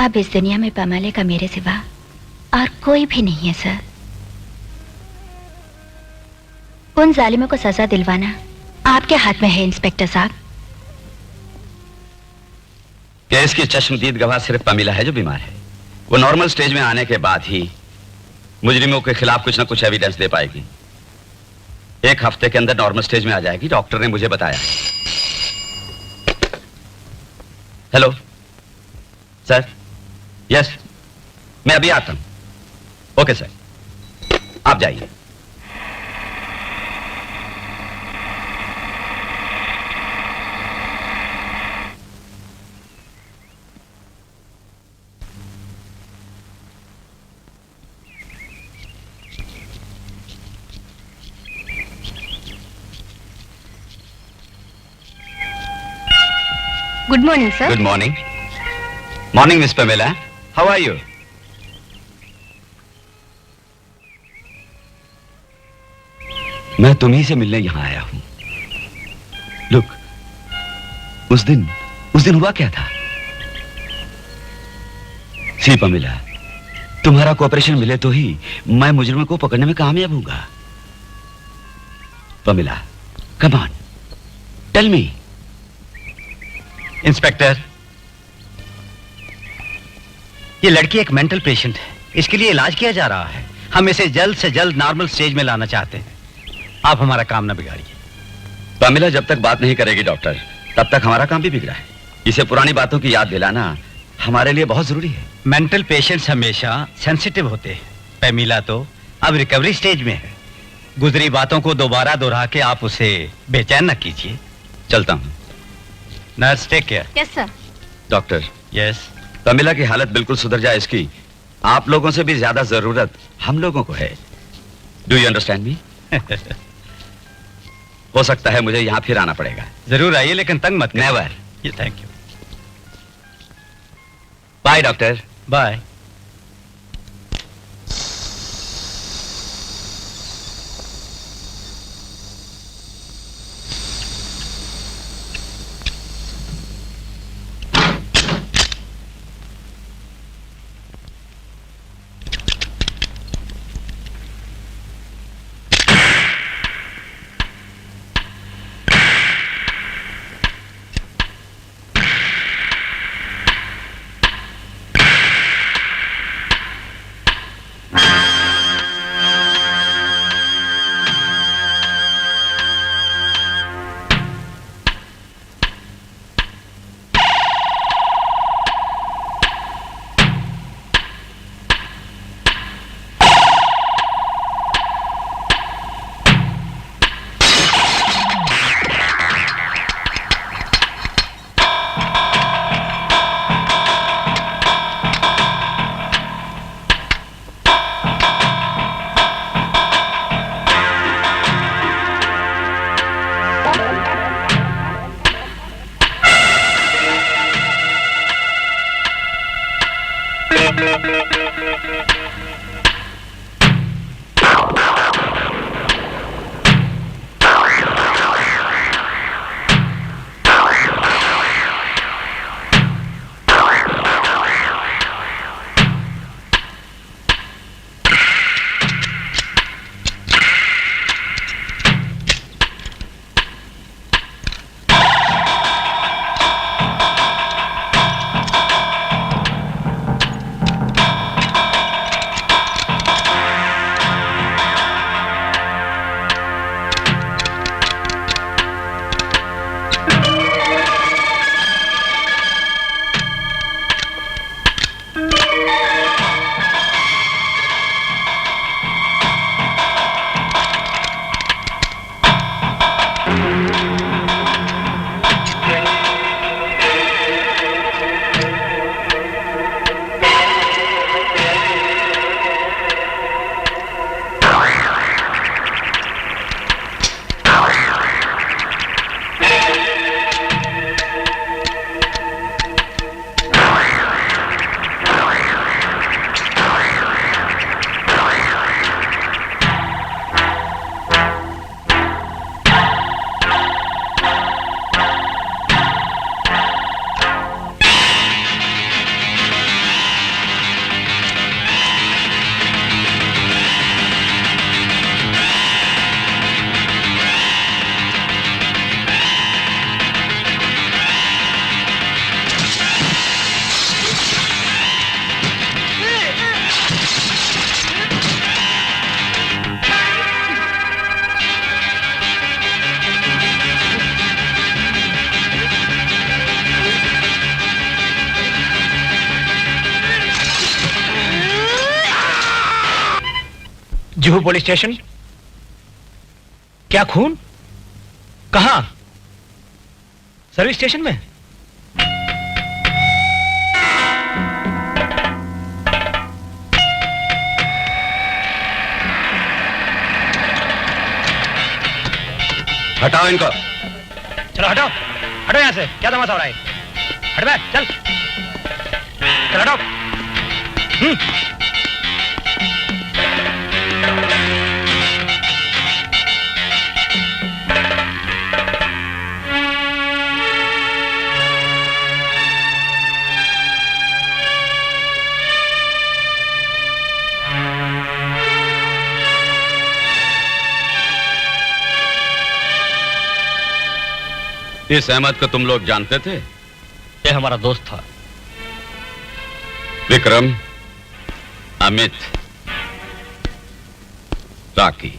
S2: अब इस दुनिया में पामेला का मेरे सिवा और कोई भी नहीं है सर। उन जालिमों को सजा दिलवाना आपके हाथ में है इंस्पेक्टर साहब।
S3: केस की चश्मदीद गवाह सिर्फ पामिला है जो बीमार है। वो नॉर्मल स्टेज में आने के बाद ही मुजरिमों के खिलाफ कुछ ना कुछ एविडेंस दे पाएगी। 1 हफ्ते के अंदर नॉर्मल स्टेज में आ जाएगी, डॉक्टर ने मुझे बताया। Hello sir. यस, मैं अभी आता हूं। ओके सर, आप जाइए।
S4: Good morning sir.
S3: Good morning. Morning miss Pamela, how are you? मैं तुम्ही से मिलने यहां आया हूं। लुक, उस दिन हुआ क्या था? सी पामेला, तुम्हारा कोऑपरेशन मिले तो ही मैं मुजरिम को पकड़ने में कामयाब होऊंगा। Pamela, come on, tell me.
S5: Inspector, ये लड़की एक मेंटल पेशेंट है, इसके लिए इलाज किया जा रहा है। हम इसे जल्द से जल्द नॉर्मल स्टेज में लाना चाहते हैं। आप हमारा काम ना बिगाड़िए।
S3: प्रमिला जब तक बात नहीं करेगी डॉक्टर, तब तक हमारा काम भी बिगड़ा है। इसे पुरानी बातों की याद दिलाना हमारे लिए बहुत जरूरी है।
S5: मेंटल पेशेंट्स हमेशा सेंसिटिव होते हैं। प्रमिला तो अब रिकवरी स्टेज में है। गुजरी बातों को दोबारा दोहरा के आप उसे बेचैन न कीजिए।
S3: चलता हूँ।
S5: Nurse, take care.
S4: Yes sir.
S3: Doctor,
S5: yes.
S3: Pramila की हालत बिल्कुल सुधर जाए इसकी आप लोगों से भी ज्यादा जरूरत हम लोगों को है। Do you understand me? हो सकता है मुझे यहाँ फिर आना पड़ेगा।
S5: जरूर आइए, लेकिन तंग मत करिए।
S3: नेवर।
S5: ये thank you.
S3: Bye doctor.
S5: Bye.
S7: Juhu police station. क्या खून? कहां? सर्विस स्टेशन में?
S3: हटाओ इनको।
S7: चलो हटाओ, हटो यहां से। क्या तमाशा हो रहा है? हट बे, चल चल हटाओ।
S3: इस अहमद को तुम लोग जानते थे?
S6: ये हमारा दोस्त था।
S3: विक्रम, अमित, राकी,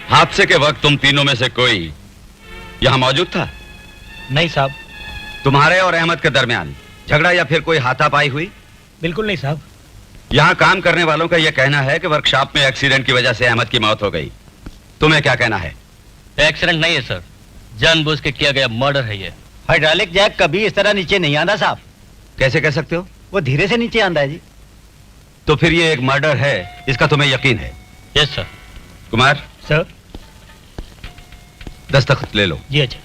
S3: हादसे के वक्त तुम तीनों में से कोई यहां मौजूद था?
S7: नहीं साहब।
S3: तुम्हारे और अहमद के दरमियान झगड़ा या फिर कोई हाथापाई हुई?
S7: बिल्कुल नहीं साहब।
S3: यहां काम करने वालों का यह कहना है कि वर्कशॉप में एक्सीडेंट की वजह से अहमद की मौत हो गई। तुम्हें क्या कहना है?
S6: एक्सीडेंट नहीं है सर, जानबूझ के किया गया मर्डर है ये।
S5: हाइड्रोलिक जैक कभी इस तरह नीचे नहीं आंदा साहब।
S3: कैसे कह सकते हो?
S5: वो धीरे से नीचे आंदा है जी।
S3: तो फिर ये एक मर्डर है, इसका तुम्हें यकीन है?
S6: Yes sir.
S3: कुमार,
S7: सर।
S3: दस्तखत ले लो।
S7: जी अच्छा।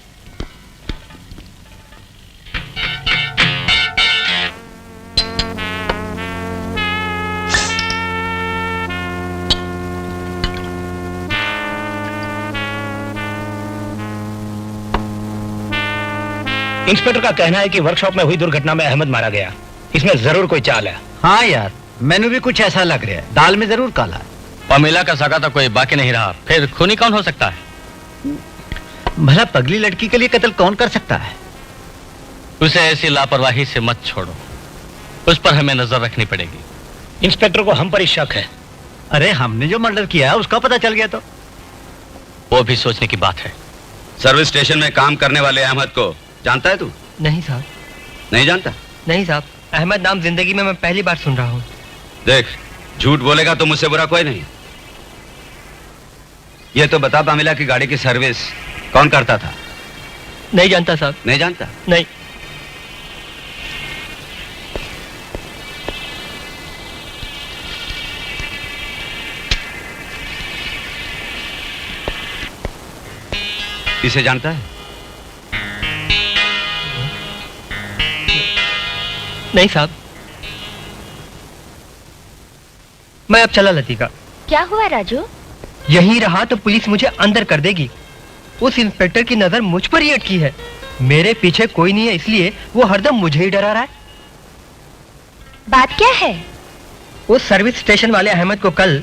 S7: इंस्पेक्टर का कहना है कि वर्कशॉप में हुई दुर्घटना में अहमद मारा गया। इसमें जरूर कोई चाल है।
S5: हाँ यार, मैंने भी कुछ ऐसा लग रहा है। दाल में जरूर काला है।
S6: पमीला का सगा तो कोई बाकी नहीं रहा, फिर खूनी कौन हो सकता है?
S5: भला पगली लड़की के लिए कत्ल कौन कर सकता है?
S6: उसे ऐसी लापरवाही से मत छोड़ो, उस पर हमें नजर रखनी पड़ेगी।
S7: इंस्पेक्टर को हम पर ही शक है।
S5: अरे हमने जो मर्डर किया है उसका पता चल गया तो
S6: वो भी सोचने की बात है।
S3: सर्विस स्टेशन में काम करने वाले अहमद को जानता है तू?
S1: नहीं साहब।
S3: नहीं जानता?
S1: नहीं साहब, अहमद नाम जिंदगी में मैं पहली बार सुन रहा हूँ।
S3: देख, झूठ बोलेगा तो मुझसे बुरा कोई नहीं। ये तो बता, पामिला की गाड़ी की सर्विस कौन करता था?
S1: नहीं जानता साहब।
S3: नहीं जानता?
S1: नहीं।
S3: इसे जानता है?
S1: नहीं साहब। मैं अब चला लतीका।
S2: क्या हुआ राजू?
S1: यही रहा तो पुलिस मुझे अंदर कर देगी। उस इंस्पेक्टर की नजर मुझ पर ही अटकी है। मेरे पीछे कोई नहीं है, इसलिए वो हरदम मुझे ही डरा रहा है।
S2: बात क्या है?
S1: उस सर्विस स्टेशन वाले अहमद को कल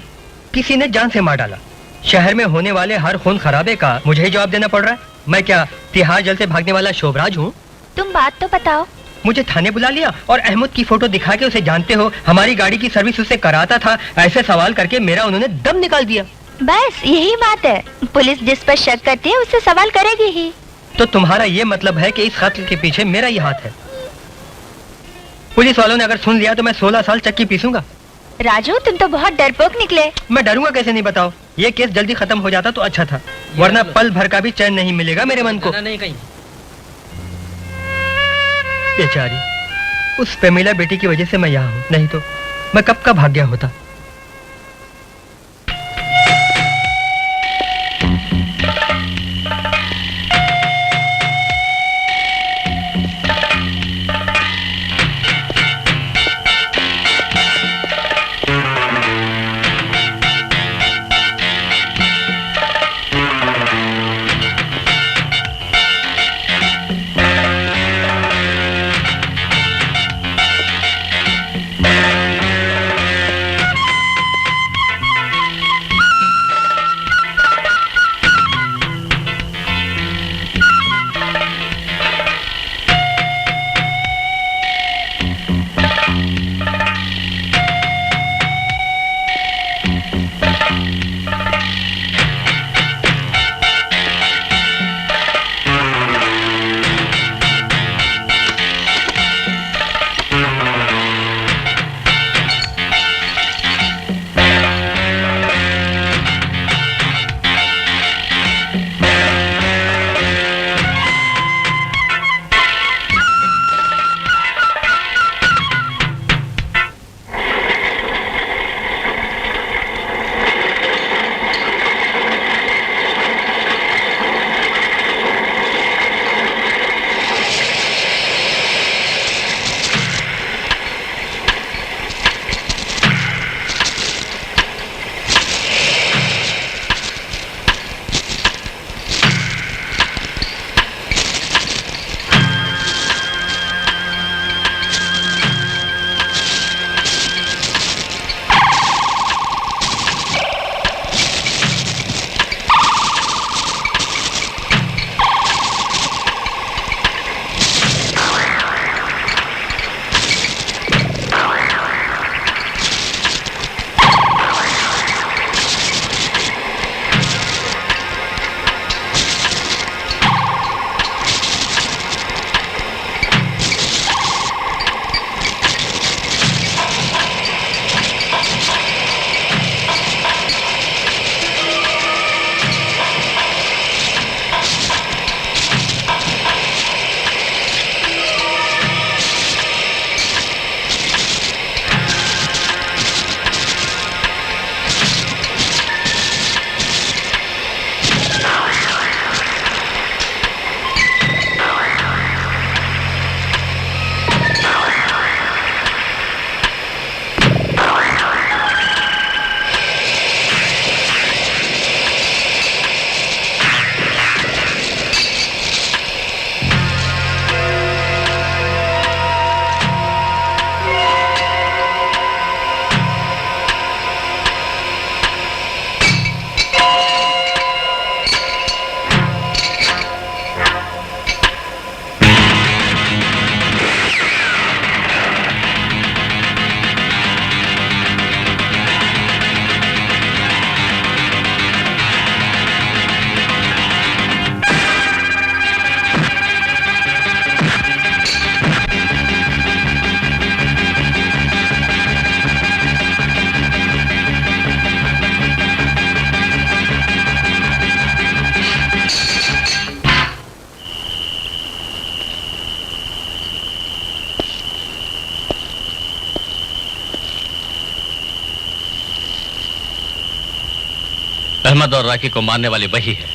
S1: किसी ने जान से मार डाला। शहर में होने वाले हर खून खराबे का मुझे ही जवाब देना पड़ रहा है। मैं क्या तिहाड़ जेल से भागने वाला शोभराज हूँ?
S2: तुम बात तो बताओ।
S1: मुझे थाने बुला लिया और अहमद की फोटो दिखा के उसे जानते हो, हमारी गाड़ी की सर्विस उससे कराता था, ऐसे सवाल करके मेरा उन्होंने दम निकाल दिया।
S2: बस यही बात है। पुलिस जिस पर शक करती है उससे सवाल करेगी ही।
S1: तो तुम्हारा ये मतलब है कि इस कत्ल के पीछे मेरा ही हाथ है? पुलिस वालों ने अगर सुन लिया तो मैं 16 साल चक्की पीसूंगा।
S2: राजू तुम तो बहुत डरपोक निकले।
S1: मैं डरूंगा कैसे, नहीं बताओ? ये केस जल्दी खत्म हो जाता तो अच्छा था, वरना पल भर का भी चैन नहीं मिलेगा मेरे मन को।
S6: नहीं कहीं।
S1: बेचारी, उस पेमिला बेटी की वजह से मैं यहाँ हूँ, नहीं तो मैं कब का भाग गया होता।
S6: अहमद और राखी को मारने वाली वही है।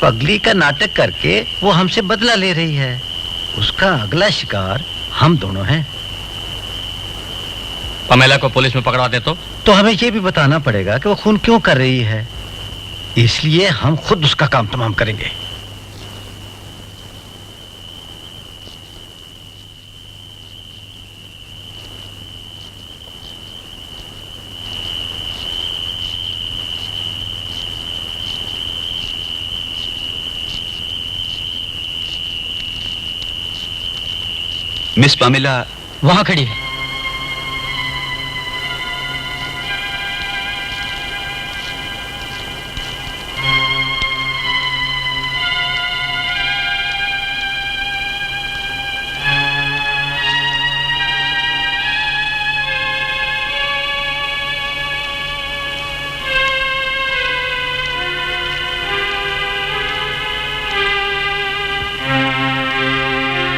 S5: पगली का नाटक करके वो हमसे बदला ले रही है। उसका अगला शिकार हम दोनों हैं।
S6: पमेला को पुलिस में पकड़ा दे तो
S5: हमें ये भी बताना पड़ेगा कि वो खून क्यों कर रही है। इसलिए हम खुद उसका काम तमाम करेंगे।
S3: मिस पमेला
S1: वहां खड़ी है।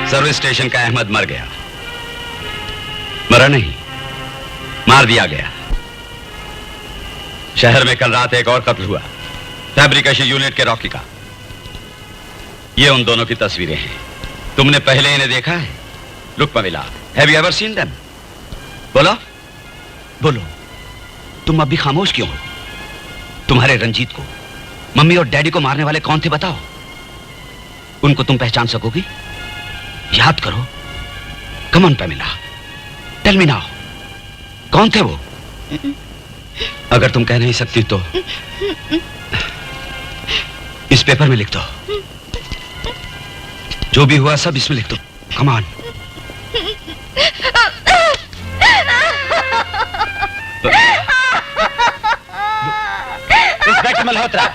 S3: सर्विस स्टेशन का अहमद मर गया। मरा नहीं, मार दिया गया। शहर में कल रात एक और कत्ल हुआ, फैब्रिकेशन यूनिट के रॉकी का। ये उन दोनों की तस्वीरें हैं। तुमने पहले इन्हें देखा है? Look Pamela, have you ever seen them? बोलो बोलो, तुम अभी खामोश क्यों हो? तुम्हारे रंजीत को, मम्मी और डैडी को मारने वाले कौन थे बताओ? उनको तुम पहचान सकोगी? याद करो। Come on Pamela, tell me now, कौन थे वो? अगर तुम कह नहीं सकती तो इस पेपर में लिख दो। जो भी हुआ सब इसमें लिख दो। Come on.
S5: इंस्पेक्टर मल्होत्रा,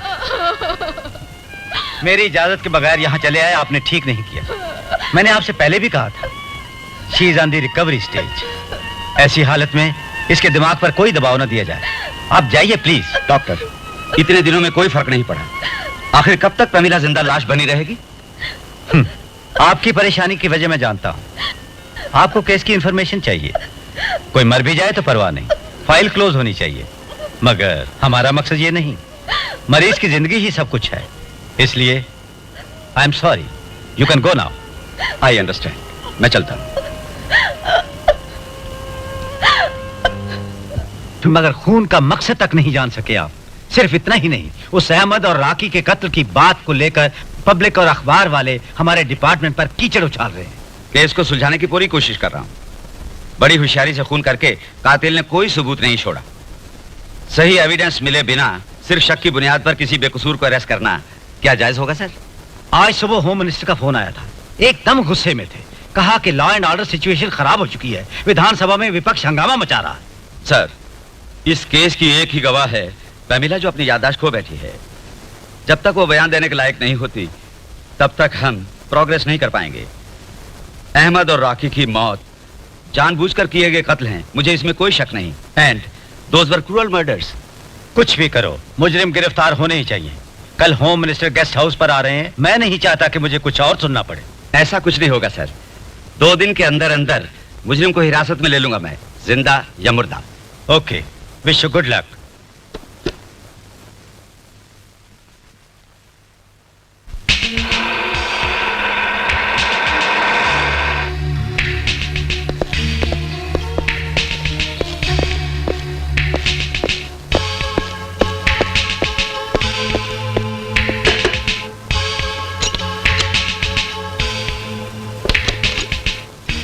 S5: मेरी इजाजत के बगैर यहां चले आए, आपने ठीक नहीं किया। मैंने आपसे पहले भी कहा था, she is on the recovery stage. ऐसी हालत में इसके दिमाग पर कोई दबाव न दिया जाए। आप जाइए प्लीज।
S3: डॉक्टर, इतने दिनों में कोई फर्क नहीं पड़ा। आखिर कब तक पमेला जिंदा लाश बनी रहेगी?
S5: आपकी परेशानी की वजह मैं जानता हूं। आपको केस की इंफॉर्मेशन चाहिए। कोई मर भी जाए तो परवाह नहीं, फाइल क्लोज होनी चाहिए। मगर हमारा मकसद ये नहीं। मरीज की जिंदगी ही सब कुछ है। इसलिए I am sorry, you can go now.
S3: I understand, मैं चलता हूं।
S5: मगर खून का मकसद तक नहीं जान सके आप। सिर्फ इतना ही नहीं, उस अहमद और राकी के कत्ल की बात को लेकर पब्लिक और अखबार वाले हमारे डिपार्टमेंट पर कीचड़ उछाल रहे हैं।
S3: केस को सुलझाने की पूरी कोशिश कर रहा हूं। बड़ी होशियारी से खून करके कातिल ने कोई सबूत नहीं छोड़ा। सही एविडेंस मिले बिना सिर्फ शक की बुनियाद पर किसी बेकसूर को अरेस्ट करना क्या जायज होगा सर?
S5: आज सुबह होम मिनिस्टर का फोन आया था। एकदम गुस्से में थे। कहा कि लॉ एंड ऑर्डर सिचुएशन खराब हो चुकी है। विधानसभा में विपक्ष हंगामा मचा रहा है।
S3: सर, इस केस की एक ही गवाह है पमेला, जो अपनी याददाश्त खो बैठी है। जब तक वो बयान देने के लायक नहीं होती तब तक हम प्रोग्रेस नहीं कर पाएंगे। अहमद और राखी की मौत जानबूझकर किए गए कत्ल हैं, मुझे इसमें कोई शक नहीं। And those were cruel murders.
S5: कुछ भी करो, मुजरिम गिरफ्तार होने ही चाहिए। कल होम मिनिस्टर गेस्ट हाउस पर आ रहे हैं। मैं नहीं चाहता कि मुझे कुछ और सुनना पड़े।
S3: ऐसा कुछ नहीं होगा सर। 2 दिन के अंदर अंदर मुजरिम को हिरासत में ले लूंगा मैं, जिंदा या मुर्दा।
S5: Okay, wish you good luck.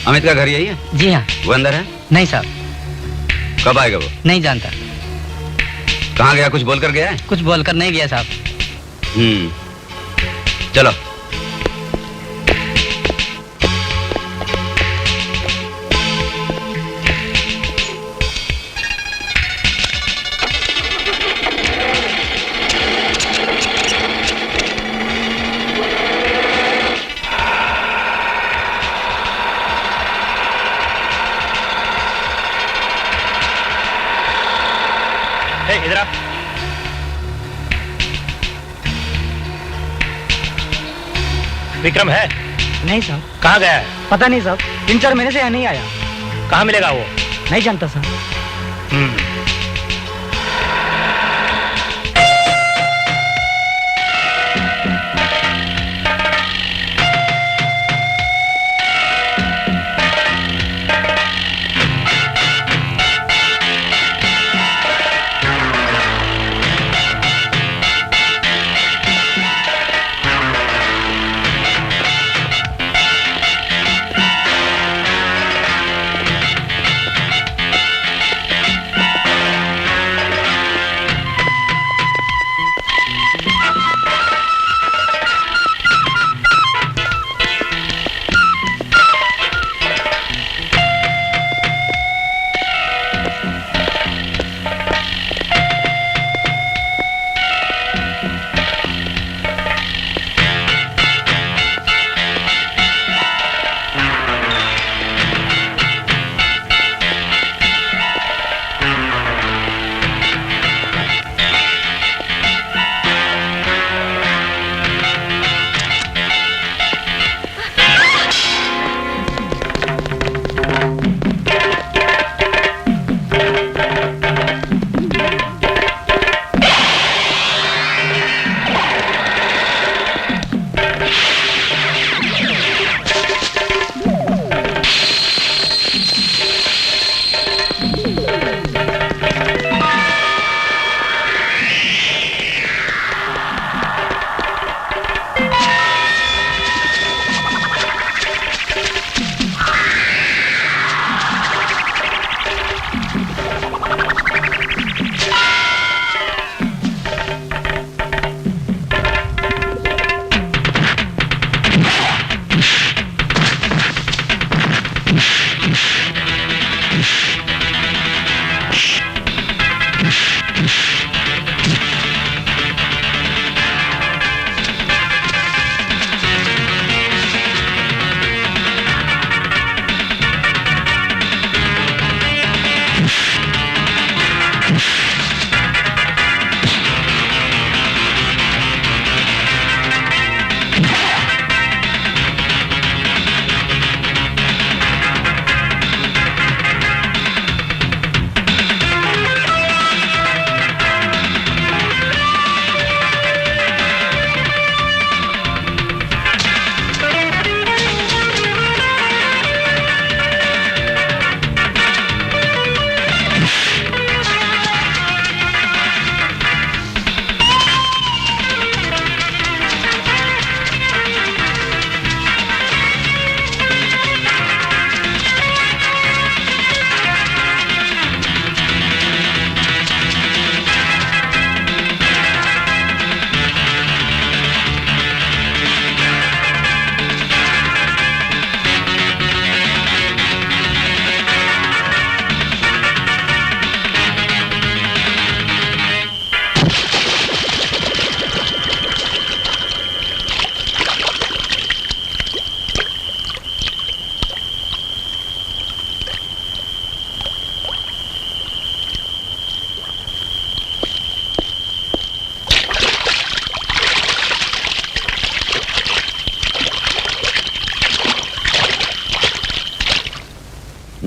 S3: Amit का घर यही है?
S1: जी हाँ।
S3: वो अंदर है?
S1: नहीं साहब।
S3: कब आएगा वो?
S1: नहीं जानता।
S3: कहाँ गया? कुछ बोलकर गया है?
S1: कुछ बोलकर नहीं गया साहब।
S3: चलो।
S7: इधर आ। विक्रम है?
S1: नहीं साहब।
S7: कहाँ गया है?
S1: पता नहीं साहब, 3-4 महीने से यहाँ नहीं आया।
S7: कहाँ मिलेगा वो?
S1: नहीं जानता साहब।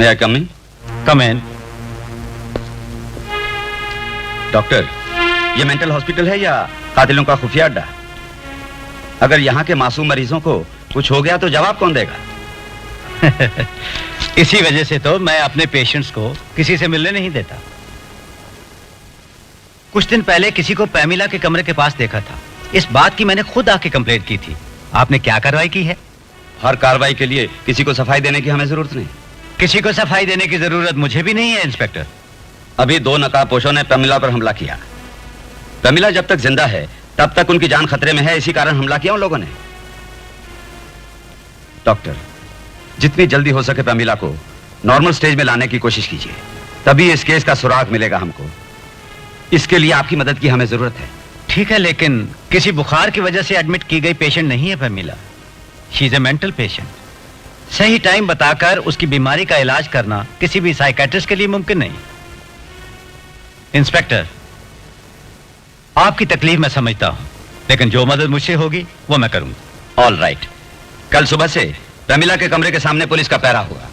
S3: मे आई कम इन?
S5: कम इन।
S3: डॉक्टर, ये मेंटल हॉस्पिटल है या कातिलों का खुफिया अड्डा? अगर यहाँ के मासूम मरीजों को कुछ हो गया तो जवाब कौन देगा?
S5: इसी वजह से तो मैं अपने पेशेंट्स को किसी से मिलने नहीं देता। कुछ दिन पहले किसी को पैमिला के कमरे के पास देखा था। इस बात की मैंने खुद आके कंप्लेंट की थी। आपने क्या कार्रवाई की है?
S3: हर कार्रवाई के लिए किसी को सफाई देने की हमें जरूरत नहीं।
S5: किसी को सफाई देने की जरूरत मुझे भी नहीं है इंस्पेक्टर।
S3: अभी 2 नकाबपोशों ने प्रमिला पर हमला किया। प्रमिला जब तक जिंदा है तब तक उनकी जान खतरे में है, इसी कारण हमला किया उन लोगों ने। डॉक्टर, जितनी जल्दी हो सके प्रमिला को नॉर्मल स्टेज में लाने की कोशिश कीजिए, तभी इस केस का सुराग मिलेगा हमको। इसके लिए आपकी मदद की हमें जरूरत है।
S5: ठीक है, लेकिन किसी बुखार की वजह से एडमिट की गई पेशेंट नहीं है Pramila. She is a mental patient. सही टाइम बताकर उसकी बीमारी का इलाज करना किसी भी साइकेट्रिस्ट के लिए मुमकिन नहीं। इंस्पेक्टर, आपकी तकलीफ मैं समझता हूं, लेकिन जो मदद मुझसे होगी वो मैं करूंगा।
S3: All right. कल सुबह से प्रमिला के कमरे के सामने पुलिस का पहरा होगा।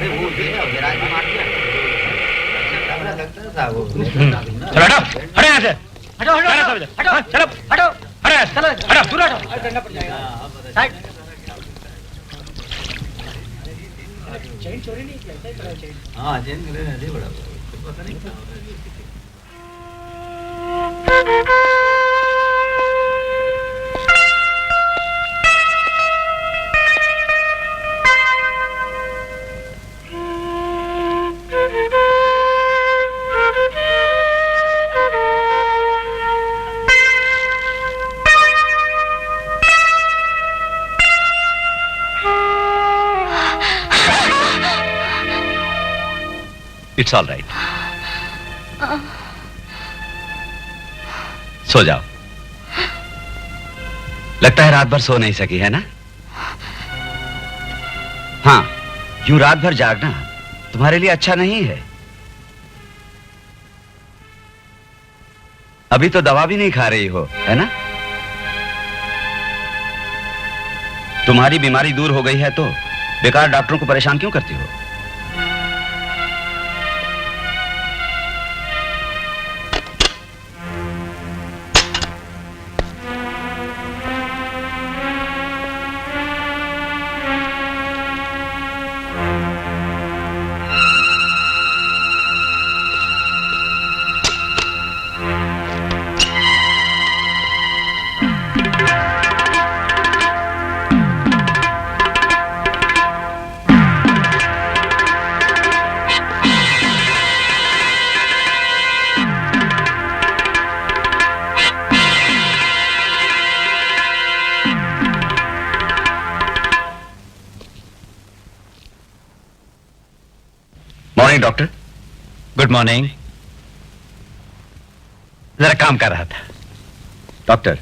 S7: चलो हटो, हटो यहाँ से। हटो हटो हटो चलो हटो, हटो यहाँ से, चलो हटो, दूर हटो।
S3: इट्स ऑल राइट, सो जाओ। लगता है रात भर सो नहीं सकी है ना? हाँ, यूं रात भर जागना तुम्हारे लिए अच्छा नहीं है। अभी तो दवा भी नहीं खा रही हो, है ना? तुम्हारी बीमारी दूर हो गई है तो बेकार डॉक्टरों को परेशान क्यों करती हो? Morning doctor.
S5: Good morning. जरा काम कर रहा था।
S3: डॉक्टर,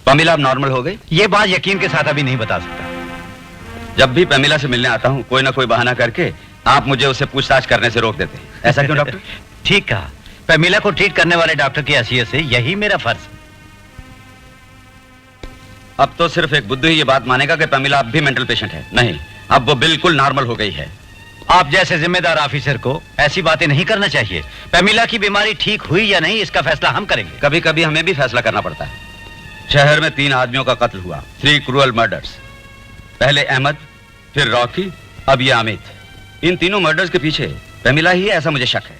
S3: पमीला अब नॉर्मल हो गई?
S5: ये बात यकीन के साथ अभी नहीं बता सकता।
S3: जब भी पमीला से मिलने आता हूं कोई ना कोई बहाना करके आप मुझे उससे पूछताछ करने से रोक देते हैं। ऐसा क्यों डॉक्टर?
S5: ठीक कहा। पमीला को ट्रीट करने वाले डॉक्टर की हैसियत से यही मेरा फर्ज है।
S3: अब तो सिर्फ एक बुद्धू ही ये बात मानेगा कि पमीला अब भी मेंटल पेशेंट है। नहीं, अब वो बिल्कुल नॉर्मल हो गई है।
S5: आप जैसे जिम्मेदार ऑफिसर को ऐसी बातें नहीं करना चाहिए। पमीला की बीमारी ठीक हुई या नहीं इसका फैसला हम करेंगे।
S3: कभी कभी हमें भी फैसला करना पड़ता है। शहर में 3 आदमियों का कत्ल हुआ, 3 क्रूअल मर्डर्स। पहले अहमद, फिर रॉकी, अब ये अमित। इन तीनों मर्डर्स के पीछे पमीला ही है, ऐसा मुझे शक है।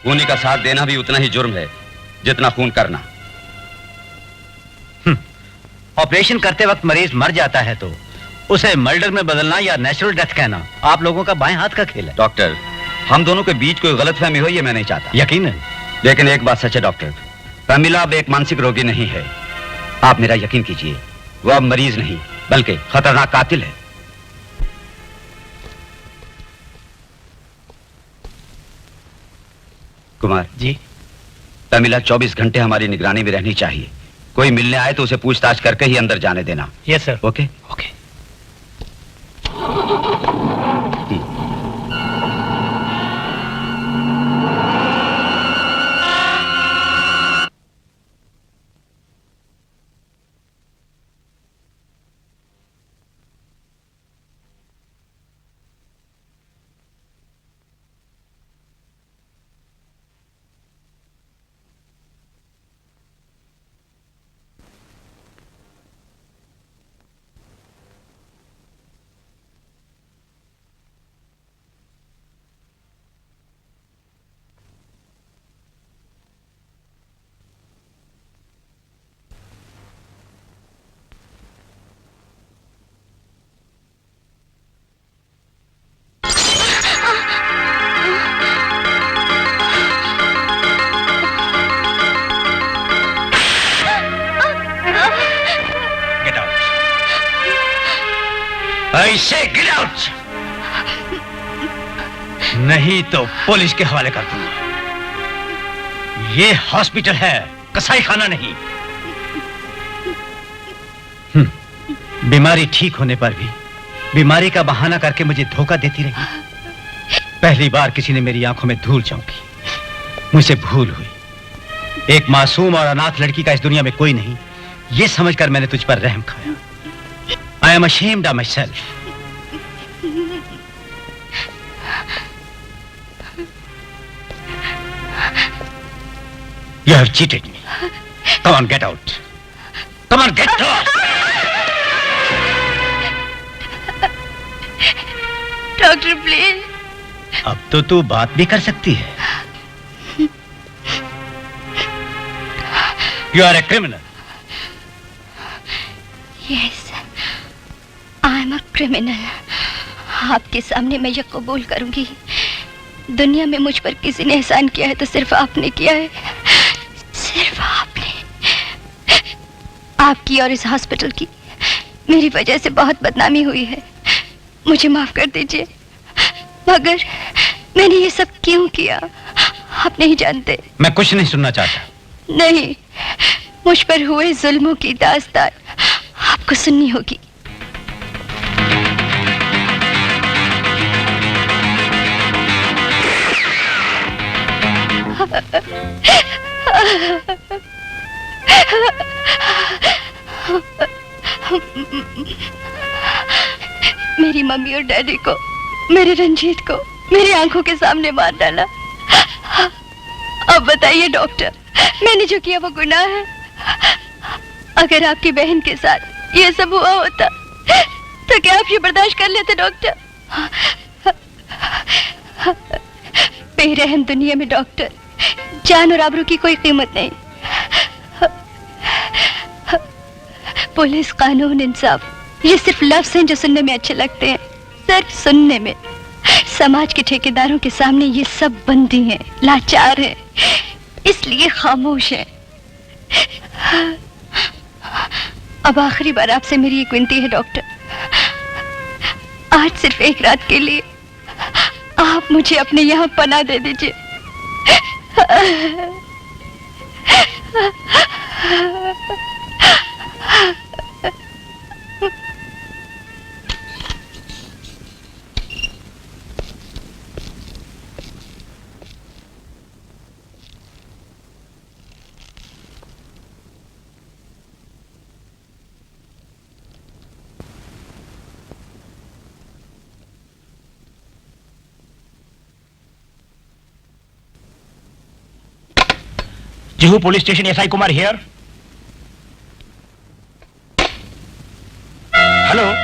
S3: खूनी का साथ देना भी उतना ही जुर्म है जितना खून करना।
S5: ऑपरेशन करते वक्त मरीज मर जाता है तो उसे मर्डर में बदलना या नेचुरल डेथ कहना आप लोगों का बाएं हाथ का खेल है।
S3: डॉक्टर, हम दोनों के बीच कोई गलतफहमी हो ये मैं नहीं चाहता।
S5: यकीनन।
S3: लेकिन एक बात सच है डॉक्टर, पमीला अब एक मानसिक रोगी नहीं है। आप मेरा यकीन कीजिए, वो अब मरीज नहीं बल्कि खतरनाक कातिल है। कुमार
S5: जी,
S3: पमीला 24 घंटे हमारी निगरानी में रहनी चाहिए। कोई मिलने आए तो उसे पूछताछ करके ही अंदर जाने देना।
S5: Yes sir.
S3: Okay
S5: okay. ऐसे गेट आउट, नहीं तो पुलिस के हवाले कर दूंगा। ये हॉस्पिटल है, कसाई खाना नहीं। बीमारी ठीक होने पर भी बीमारी का बहाना करके मुझे धोखा देती रही। पहली बार किसी ने मेरी आंखों में धूल झोंकी, मुझसे भूल हुई। एक मासूम और अनाथ लड़की का इस दुनिया में कोई नहीं, ये समझकर मैंने तुझ पर रहम खाया। I am ashamed of myself. You have cheated me. Come on, get out. Come on, get out.
S2: Doctor please.
S5: अब तो तू बात भी कर सकती है। You are a criminal.
S2: Yes, I am a criminal. आपके सामने मैं ये कबूल करूंगी, दुनिया में मुझ पर किसी ने एहसान किया है तो सिर्फ आपने किया है, सिर्फ आपने। आपकी और इस हॉस्पिटल की मेरी वजह से बहुत बदनामी हुई है, मुझे माफ कर दीजिए। मगर मैंने ये सब क्यों किया आप नहीं जानते।
S5: मैं कुछ नहीं सुनना चाहता।
S2: नहीं, मुझ पर हुए जुल्मों की दास्तान आपको सुननी होगी। मेरी मम्मी और डैडी को, मेरे रंजीत को मेरी आंखों के सामने मार डाला। अब बताइए डॉक्टर, मैंने जो किया वो गुनाह है? अगर आपकी बहन के साथ ये सब हुआ होता तो क्या आप ये बर्दाश्त कर लेते डॉक्टर? बेरहम दुनिया में डॉक्टर, जान और आबरू की कोई कीमत नहीं। पुलिस, कानून, इंसाफ ये सिर्फ लफ्ज़ हैं जो सुनने में अच्छे लगते हैं, सिर्फ सुनने में। समाज के ठेकेदारों के सामने ये सब बंदी हैं, लाचार हैं, इसलिए खामोश हैं। अब आखिरी बार आपसे मेरी एक विनती है डॉक्टर, आज सिर्फ एक रात के लिए आप मुझे अपने यहाँ पनाह दे दीजिए।
S7: Juhu Police Station, SI Kumar here. Hello.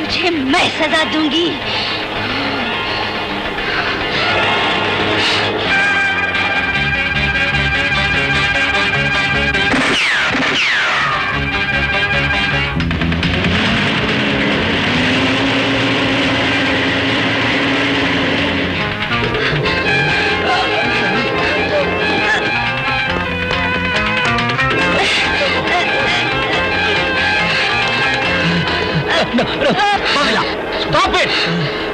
S2: तुझे मैं सजा दूंगी।
S7: Stop it!